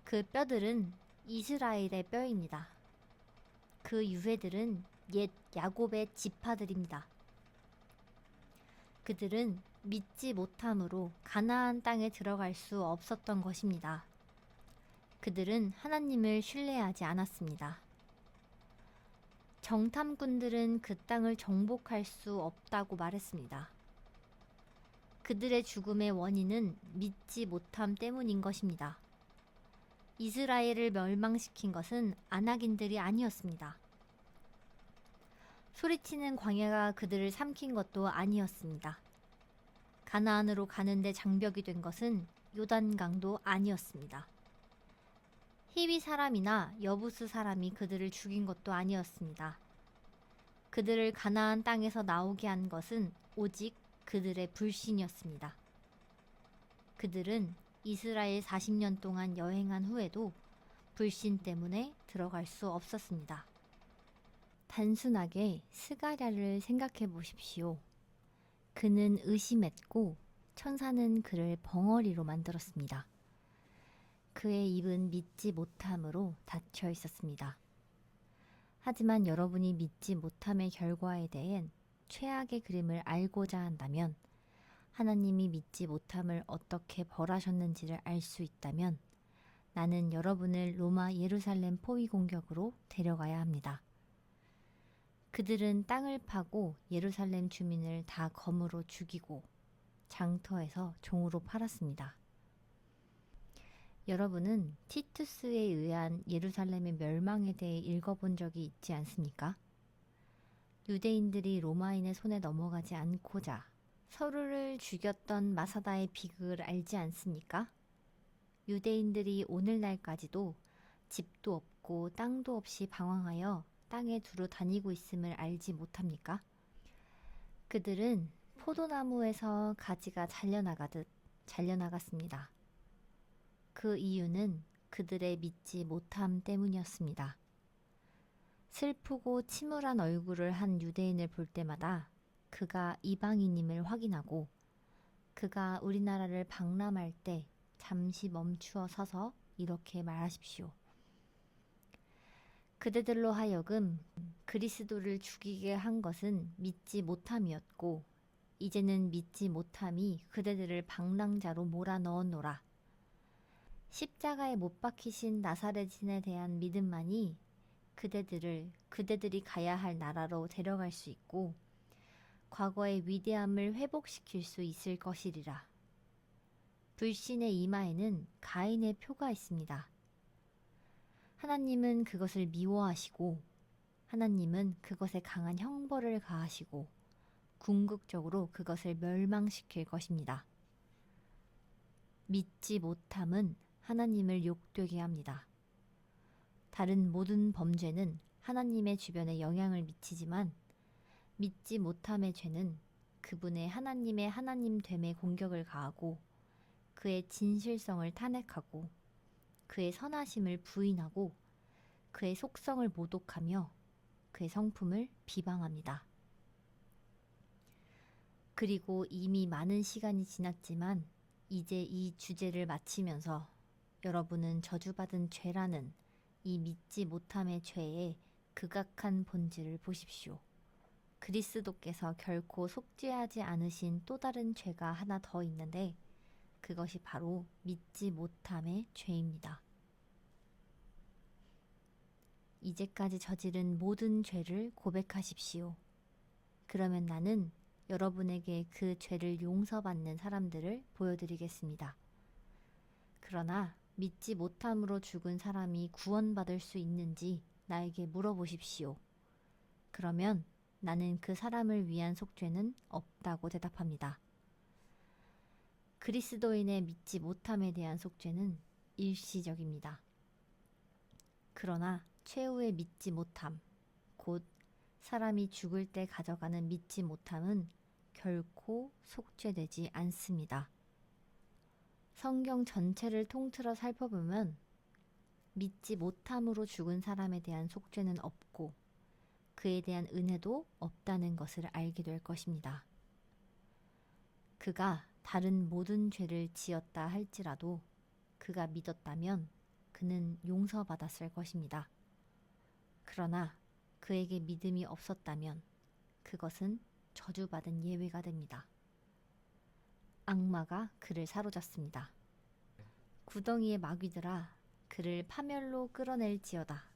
그 뼈들은 이스라엘의 뼈입니다. 그 유해들은 옛 야곱의 지파들입니다. 그들은 믿지 못함으로 가나안 땅에 들어갈 수 없었던 것입니다. 그들은 하나님을 신뢰하지 않았습니다. 정탐꾼들은 그 땅을 정복할 수 없다고 말했습니다. 그들의 죽음의 원인은 믿지 못함 때문인 것입니다. 이스라엘을 멸망시킨 것은 아낙인들이 아니었습니다. 소리치는 광야가 그들을 삼킨 것도 아니었습니다. 가나안으로 가는데 장벽이 된 것은 요단강도 아니었습니다. 히위 사람이나 여부스 사람이 그들을 죽인 것도 아니었습니다. 그들을 가나안 땅에서 나오게 한 것은 오직 그들의 불신이었습니다. 그들은 이스라엘 40년 동안 여행한 후에도 불신 때문에 들어갈 수 없었습니다. 단순하게 스가랴를 생각해 보십시오. 그는 의심했고 천사는 그를 벙어리로 만들었습니다. 그의 입은 믿지 못함으로 닫혀 있었습니다. 하지만 여러분이 믿지 못함의 결과에 대한 최악의 그림을 알고자 한다면, 하나님이 믿지 못함을 어떻게 벌하셨는지를 알 수 있다면, 나는 여러분을 로마 예루살렘 포위 공격으로 데려가야 합니다. 그들은 땅을 파고 예루살렘 주민을 다 검으로 죽이고 장터에서 종으로 팔았습니다. 여러분은 티투스에 의한 예루살렘의 멸망에 대해 읽어본 적이 있지 않습니까? 유대인들이 로마인의 손에 넘어가지 않고자 서로를 죽였던 마사다의 비극을 알지 않습니까? 유대인들이 오늘날까지도 집도 없고 땅도 없이 방황하여 땅에 두루 다니고 있음을 알지 못합니까? 그들은 포도나무에서 가지가 잘려나가듯 잘려나갔습니다. 그 이유는 그들의 믿지 못함 때문이었습니다. 슬프고 침울한 얼굴을 한 유대인을 볼 때마다 그가 이방인임을 확인하고, 그가 우리나라를 방람할 때 잠시 멈추어 서서 이렇게 말하십시오. 그대들로 하여금 그리스도를 죽이게 한 것은 믿지 못함이었고, 이제는 믿지 못함이 그대들을 방랑자로 몰아넣었노라. 십자가에 못 박히신 나사렛인에 대한 믿음만이 그대들이 가야 할 나라로 데려갈 수 있고 과거의 위대함을 회복시킬 수 있을 것이리라. 불신의 이마에는 가인의 표가 있습니다. 하나님은 그것을 미워하시고, 하나님은 그것에 강한 형벌을 가하시고 궁극적으로 그것을 멸망시킬 것입니다. 믿지 못함은 하나님을 욕되게 합니다. 다른 모든 범죄는 하나님의 주변에 영향을 미치지만, 믿지 못함의 죄는 그분의 하나님의 하나님됨에 공격을 가하고 그의 진실성을 탄핵하고 그의 선하심을 부인하고 그의 속성을 모독하며 그의 성품을 비방합니다. 그리고 이미 많은 시간이 지났지만 이제 이 주제를 마치면서 여러분은 저주받은 죄라는 이 믿지 못함의 죄의 극악한 본질을 보십시오. 그리스도께서 결코 속죄하지 않으신 또 다른 죄가 하나 더 있는데, 그것이 바로 믿지 못함의 죄입니다. 이제까지 저지른 모든 죄를 고백하십시오. 그러면 나는 여러분에게 그 죄를 용서받는 사람들을 보여드리겠습니다. 그러나 믿지 못함으로 죽은 사람이 구원받을 수 있는지 나에게 물어보십시오. 그러면 나는 그 사람을 위한 속죄는 없다고 대답합니다. 그리스도인의 믿지 못함에 대한 속죄는 일시적입니다. 그러나 최후의 믿지 못함, 곧 사람이 죽을 때 가져가는 믿지 못함은 결코 속죄되지 않습니다. 성경 전체를 통틀어 살펴보면 믿지 못함으로 죽은 사람에 대한 속죄는 없고 그에 대한 은혜도 없다는 것을 알게 될 것입니다. 그가 다른 모든 죄를 지었다 할지라도 그가 믿었다면 그는 용서받았을 것입니다. 그러나 그에게 믿음이 없었다면 그것은 저주받은 예외가 됩니다. 악마가 그를 사로잡습니다. 구덩이의 마귀들아, 그를 파멸로 끌어낼지어다.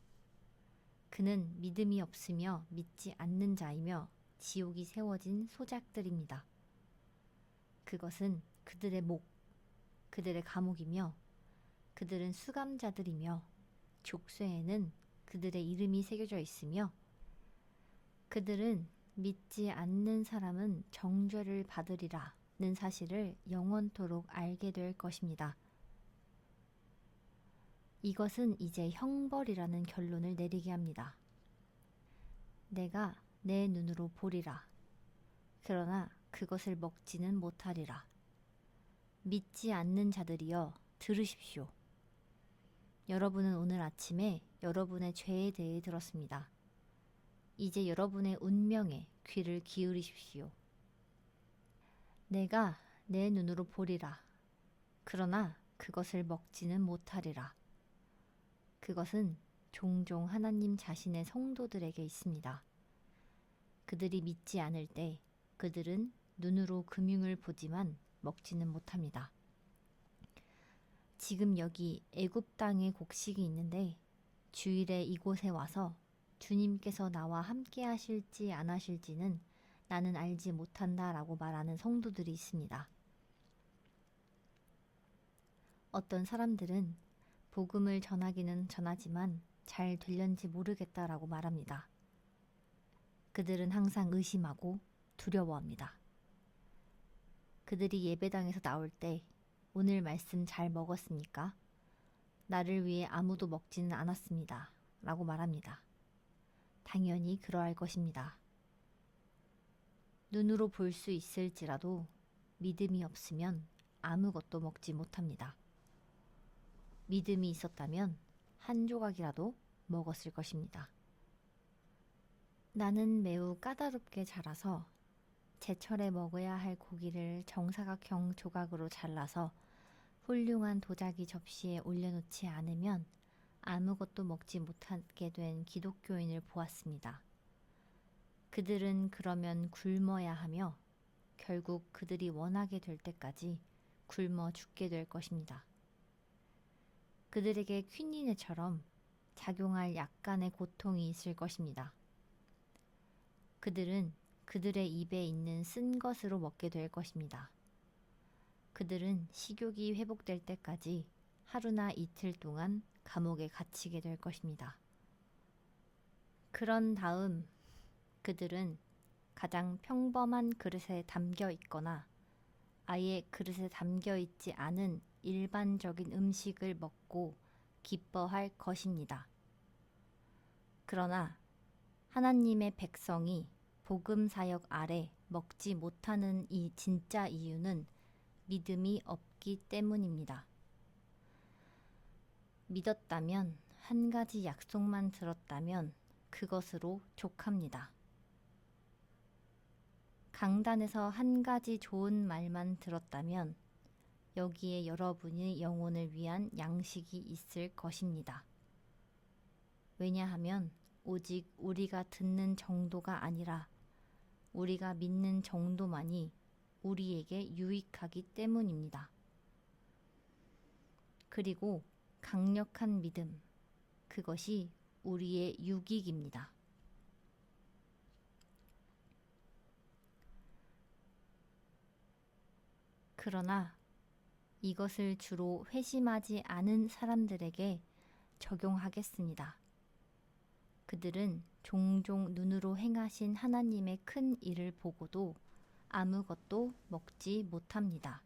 그는 믿음이 없으며 믿지 않는 자이며 지옥이 세워진 소작들입니다. 그것은 그들의 그들의 감옥이며 그들은 수감자들이며 족쇄에는 그들의 이름이 새겨져 있으며 그들은 믿지 않는 사람은 정죄를 받으리라는 사실을 영원토록 알게 될 것입니다. 이것은 이제 형벌이라는 결론을 내리게 합니다. 내가 내 눈으로 보리라. 그러나 그것을 먹지는 못하리라. 믿지 않는 자들이여 들으십시오. 여러분은 오늘 아침에 여러분의 죄에 대해 들었습니다. 이제 여러분의 운명에 귀를 기울이십시오. 내가 내 눈으로 보리라. 그러나 그것을 먹지는 못하리라. 그것은 종종 하나님 자신의 성도들에게 있습니다. 그들이 믿지 않을 때 그들은 눈으로 금융을 보지만 먹지는 못합니다. 지금 여기 애굽 땅에 곡식이 있는데 주일에 이곳에 와서 주님께서 나와 함께 하실지 안 하실지는 나는 알지 못한다 라고 말하는 성도들이 있습니다. 어떤 사람들은 복음을 전하기는 전하지만 잘 될련지 모르겠다라고 말합니다. 그들은 항상 의심하고 두려워합니다. 그들이 예배당에서 나올 때 오늘 말씀 잘 먹었습니까? 나를 위해 아무도 먹지는 않았습니다. 라고 말합니다. 당연히 그러할 것입니다. 눈으로 볼 수 있을지라도 믿음이 없으면 아무것도 먹지 못합니다. 믿음이 있었다면 한 조각이라도 먹었을 것입니다. 나는 매우 까다롭게 자라서 제철에 먹어야 할 고기를 정사각형 조각으로 잘라서 훌륭한 도자기 접시에 올려놓지 않으면 아무것도 먹지 못하게 된 기독교인을 보았습니다. 그들은 그러면 굶어야 하며 결국 그들이 원하게 될 때까지 굶어 죽게 될 것입니다. 그들에게 퀴니네처럼 작용할 약간의 고통이 있을 것입니다. 그들은 그들의 입에 있는 쓴 것으로 먹게 될 것입니다. 그들은 식욕이 회복될 때까지 하루나 이틀 동안 감옥에 갇히게 될 것입니다. 그런 다음 그들은 가장 평범한 그릇에 담겨 있거나 아예 그릇에 담겨 있지 않은 일반적인 음식을 먹고 기뻐할 것입니다. 그러나 하나님의 백성이 복음 사역 아래 먹지 못하는 이 진짜 이유는 믿음이 없기 때문입니다. 믿었다면, 한 가지 약속만 들었다면 그것으로 족합니다. 강단에서 한 가지 좋은 말만 들었다면 여기에 여러분의 영혼을 위한 양식이 있을 것입니다. 왜냐하면 오직 우리가 듣는 정도가 아니라 우리가 믿는 정도만이 우리에게 유익하기 때문입니다. 그리고 강력한 믿음, 그것이 우리의 유익입니다. 그러나 이것을 주로 회심하지 않은 사람들에게 적용하겠습니다. 그들은 종종 눈으로 행하신 하나님의 큰 일을 보고도 아무것도 먹지 못합니다.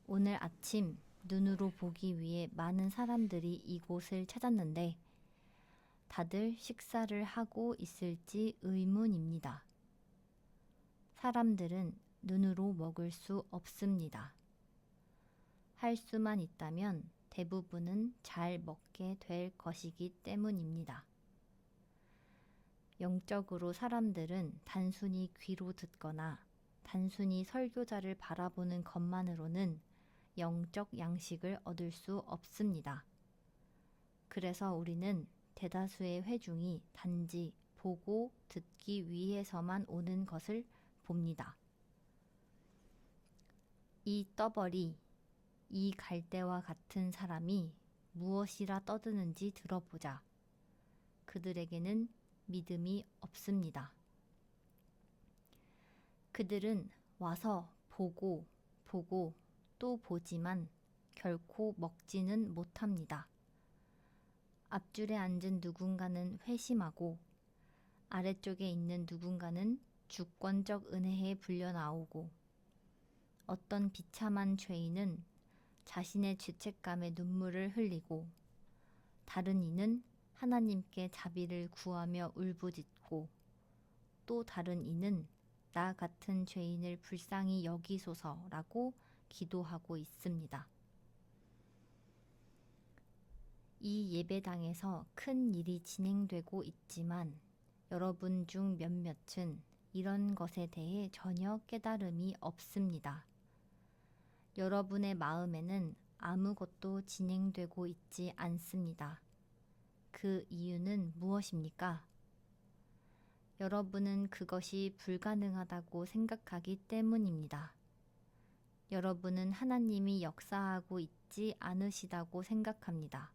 오늘 아침 눈으로 보기 위해 많은 사람들이 이곳을 찾았는데 다들 식사를 하고 있을지 의문입니다. 사람들은 눈으로 먹을 수 없습니다. 할 수만 있다면 대부분은 잘 먹게 될 것이기 때문입니다. 영적으로 사람들은 단순히 귀로 듣거나 단순히 설교자를 바라보는 것만으로는 영적 양식을 얻을 수 없습니다. 그래서 우리는 대다수의 회중이 단지 보고 듣기 위해서만 오는 것을 봅니다. 이 떠벌이 이 갈대와 같은 사람이 무엇이라 떠드는지 들어보자. 그들에게는 믿음이 없습니다. 그들은 와서 보고 또 보지만 결코 먹지는 못합니다. 앞줄에 앉은 누군가는 회심하고 아래쪽에 있는 누군가는 주권적 은혜에 불려 나오고 어떤 비참한 죄인은 자신의 죄책감에 눈물을 흘리고 다른 이는 하나님께 자비를 구하며 울부짖고 또 다른 이는 나 같은 죄인을 불쌍히 여기소서라고 기도하고 있습니다. 이 예배당에서 큰 일이 진행되고 있지만 여러분 중 몇몇은 이런 것에 대해 전혀 깨달음이 없습니다. 여러분의 마음에는 아무것도 진행되고 있지 않습니다. 그 이유는 무엇입니까? 여러분은 그것이 불가능하다고 생각하기 때문입니다. 여러분은 하나님이 역사하고 있지 않으시다고 생각합니다.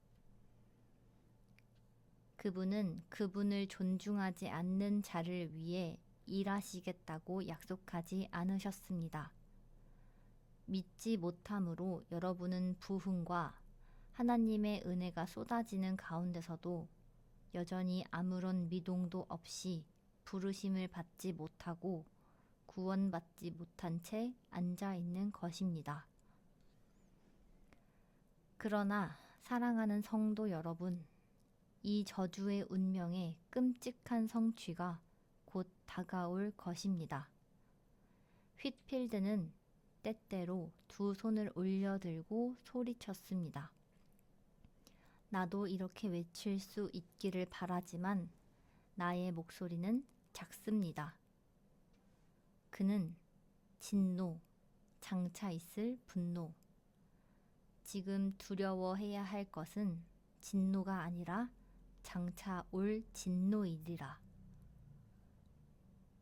그분은 그분을 존중하지 않는 자를 위해 일하시겠다고 약속하지 않으셨습니다. 믿지 못함으로 여러분은 부흥과 하나님의 은혜가 쏟아지는 가운데서도 여전히 아무런 미동도 없이 부르심을 받지 못하고 구원받지 못한 채 앉아 있는 것입니다. 그러나 사랑하는 성도 여러분, 이 저주의 운명의 끔찍한 성취가 곧 다가올 것입니다. 휘필드는 때때로 두 손을 올려들고 소리쳤습니다. 나도 이렇게 외칠 수 있기를 바라지만 나의 목소리는 작습니다. 그는 진노, 장차 있을 분노, 지금 두려워해야 할 것은 진노가 아니라 장차 올 진노이리라.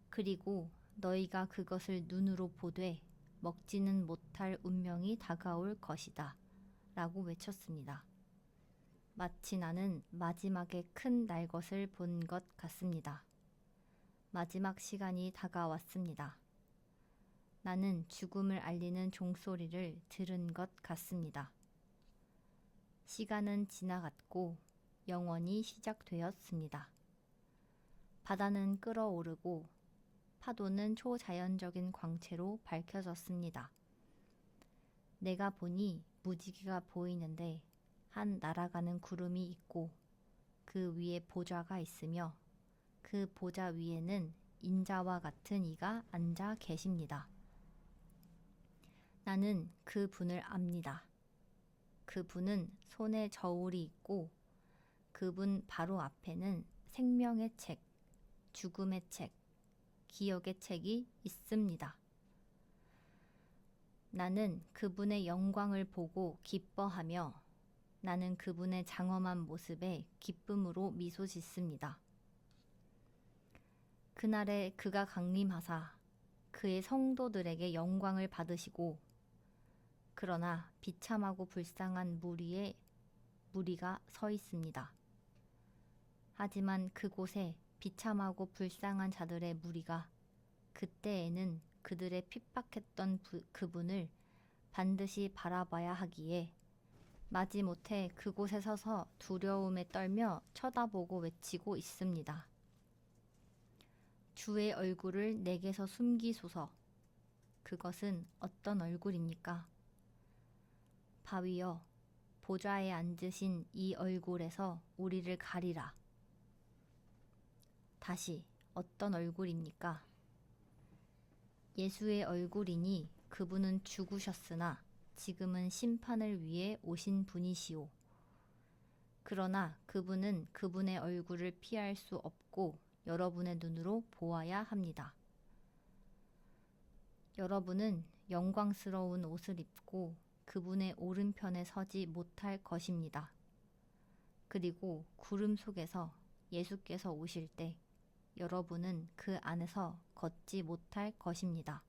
그리고 너희가 그것을 눈으로 보되 먹지는 못할 운명이 다가올 것이다. 라고 외쳤습니다. 마치 나는 마지막에 큰 날것을 본 것 같습니다. 마지막 시간이 다가왔습니다. 나는 죽음을 알리는 종소리를 들은 것 같습니다. 시간은 지나갔고 영원히 시작되었습니다. 바다는 끓어오르고 파도는 초자연적인 광채로 밝혀졌습니다. 내가 보니 무지개가 보이는데 한 날아가는 구름이 있고 그 위에 보좌가 있으며 그 보좌 위에는 인자와 같은 이가 앉아 계십니다. 나는 그 분을 압니다. 그 분은 손에 저울이 있고 그분 바로 앞에는 생명의 책, 죽음의 책, 기억의 책이 있습니다. 나는 그분의 영광을 보고 기뻐하며 나는 그분의 장엄한 모습에 기쁨으로 미소 짓습니다. 그날에 그가 강림하사 그의 성도들에게 영광을 받으시고 그러나 비참하고 불쌍한 무리가 서 있습니다. 하지만 그곳에 비참하고 불쌍한 자들의 무리가 그때에는 그들의 핍박했던 그분을 반드시 바라봐야 하기에 마지못해 그곳에 서서 두려움에 떨며 쳐다보고 외치고 있습니다. 주의 얼굴을 내게서 숨기소서. 그것은 어떤 얼굴입니까? 바위여, 보좌에 앉으신 이 얼굴에서 우리를 가리라. 다시 어떤 얼굴입니까? 예수의 얼굴이니 그분은 죽으셨으나 지금은 심판을 위해 오신 분이시오. 그러나 그분은 그분의 얼굴을 피할 수 없고 여러분의 눈으로 보아야 합니다. 여러분은 영광스러운 옷을 입고 그분의 오른편에 서지 못할 것입니다. 그리고 구름 속에서 예수께서 오실 때 여러분은 그 안에서 걷지 못할 것입니다.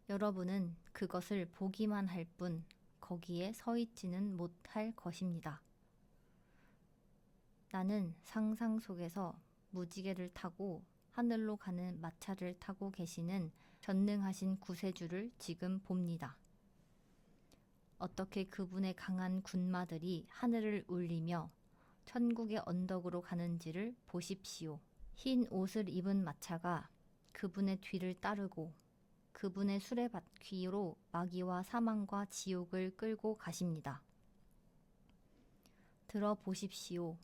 여러분은 그것을 보기만 할 뿐 거기에 서 있지는 못할 것입니다. 나는 상상 속에서 무지개를 타고 하늘로 가는 마차를 타고 계시는 전능하신 구세주를 지금 봅니다. 어떻게 그분의 강한 군마들이 하늘을 울리며 천국의 언덕으로 가는지를 보십시오. 흰 옷을 입은 마차가 그분의 뒤를 따르고 그분의 수레바퀴로 마귀와 사망과 지옥을 끌고 가십니다. 들어보십시오.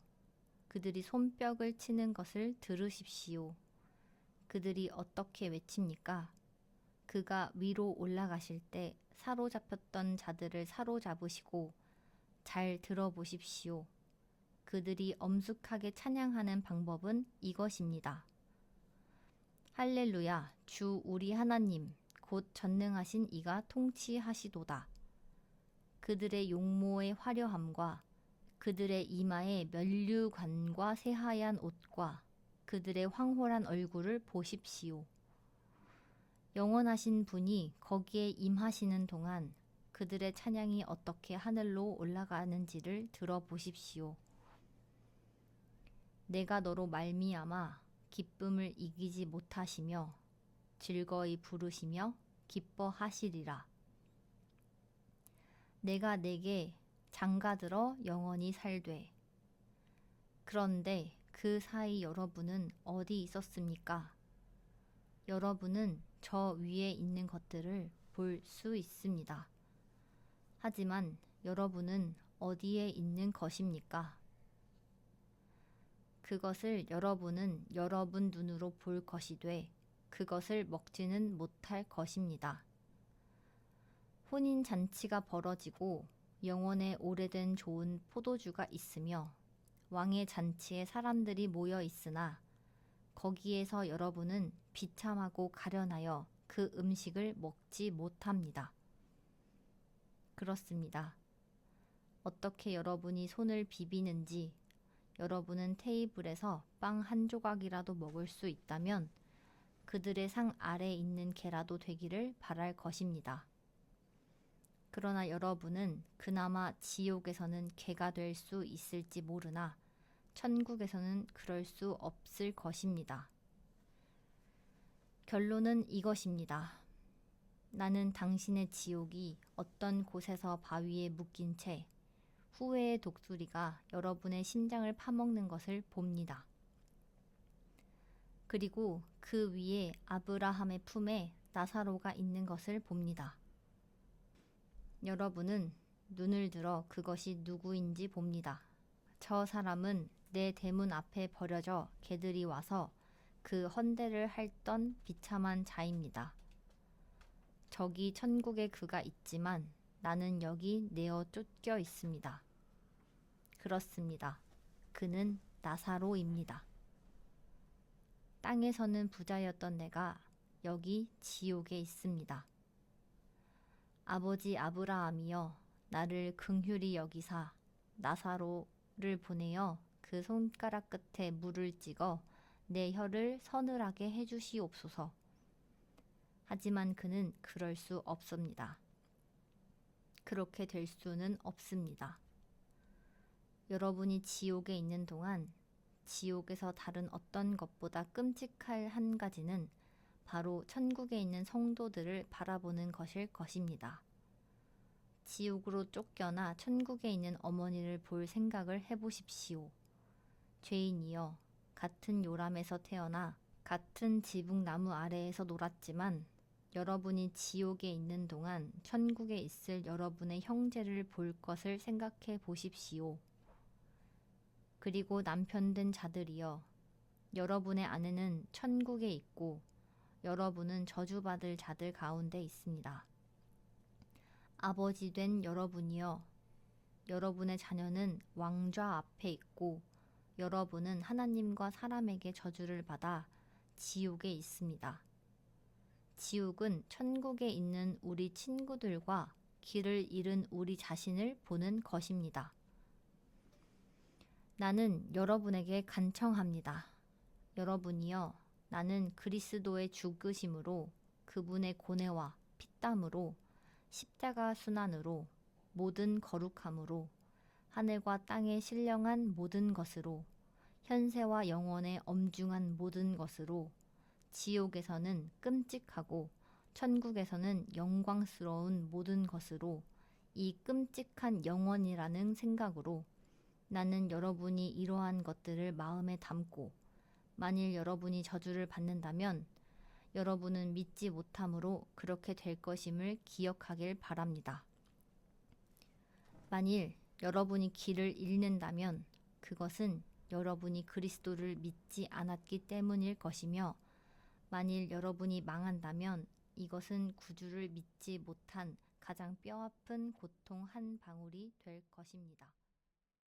그들이 손뼉을 치는 것을 들으십시오. 그들이 어떻게 외칩니까? 그가 위로 올라가실 때 사로잡혔던 자들을 사로잡으시고 잘 들어보십시오. 그들이 엄숙하게 찬양하는 방법은 이것입니다. 할렐루야, 주 우리 하나님, 곧 전능하신 이가 통치하시도다. 그들의 용모의 화려함과 그들의 이마의 면류관과 새하얀 옷과 그들의 황홀한 얼굴을 보십시오. 영원하신 분이 거기에 임하시는 동안 그들의 찬양이 어떻게 하늘로 올라가는지를 들어보십시오. 내가 너로 말미암아 기쁨을 이기지 못하시며 즐거이 부르시며 기뻐하시리라. 내가 내게 장가들어 영원히 살되. 그런데 그 사이 여러분은 어디 있었습니까? 여러분은 저 위에 있는 것들을 볼 수 있습니다. 하지만 여러분은 어디에 있는 것입니까? 그것을 여러분은 여러분 눈으로 볼 것이되 그것을 먹지는 못할 것입니다. 혼인 잔치가 벌어지고 영원에 오래된 좋은 포도주가 있으며 왕의 잔치에 사람들이 모여 있으나 거기에서 여러분은 비참하고 가련하여 그 음식을 먹지 못합니다. 그렇습니다. 어떻게 여러분이 손을 비비는지 여러분은 테이블에서 빵 한 조각이라도 먹을 수 있다면 그들의 상 아래 있는 개라도 되기를 바랄 것입니다. 그러나 여러분은 그나마 지옥에서는 개가 될 수 있을지 모르나 천국에서는 그럴 수 없을 것입니다. 결론은 이것입니다. 나는 당신의 지옥이 어떤 곳에서 바위에 묶인 채 후회의 독수리가 여러분의 심장을 파먹는 것을 봅니다. 그리고 그 위에 아브라함의 품에 나사로가 있는 것을 봅니다. 여러분은 눈을 들어 그것이 누구인지 봅니다. 저 사람은 내 대문 앞에 버려져 개들이 와서 그 헌대를 핥던 비참한 자입니다. 저기 천국에 그가 있지만 나는 여기 내어 쫓겨 있습니다. 그렇습니다. 그는 나사로입니다. 땅에서는 부자였던 내가 여기 지옥에 있습니다. 아버지 아브라함이여, 나를 긍휼히 여기사 나사로를 보내어 그 손가락 끝에 물을 찍어 내 혀를 서늘하게 해주시옵소서. 하지만 그는 그럴 수 없습니다. 그렇게 될 수는 없습니다. 여러분이 지옥에 있는 동안 지옥에서 다른 어떤 것보다 끔찍할 한 가지는 바로 천국에 있는 성도들을 바라보는 것일 것입니다. 지옥으로 쫓겨나 천국에 있는 어머니를 볼 생각을 해보십시오. 죄인이여, 같은 요람에서 태어나 같은 지붕나무 아래에서 놀았지만 여러분이 지옥에 있는 동안 천국에 있을 여러분의 형제를 볼 것을 생각해 보십시오. 그리고 남편된 자들이여, 여러분의 아내는 천국에 있고 여러분은 저주받을 자들 가운데 있습니다. 아버지 된 여러분이여, 여러분의 자녀는 왕좌 앞에 있고 여러분은 하나님과 사람에게 저주를 받아 지옥에 있습니다. 지옥은 천국에 있는 우리 친구들과 길을 잃은 우리 자신을 보는 것입니다. 나는 여러분에게 간청합니다. 여러분이여, 나는 그리스도의 죽으심으로 그분의 고뇌와 피땀으로 십자가 순환으로 모든 거룩함으로 하늘과 땅의 신령한 모든 것으로 현세와 영원의 엄중한 모든 것으로 지옥에서는 끔찍하고 천국에서는 영광스러운 모든 것으로 이 끔찍한 영원이라는 생각으로 나는 여러분이 이러한 것들을 마음에 담고 만일 여러분이 저주를 받는다면 여러분은 믿지 못함으로 그렇게 될 것임을 기억하길 바랍니다. 만일 여러분이 길을 잃는다면 그것은 여러분이 그리스도를 믿지 않았기 때문일 것이며 만일 여러분이 망한다면 이것은 구주를 믿지 못한 가장 뼈아픈 고통 한 방울이 될 것입니다.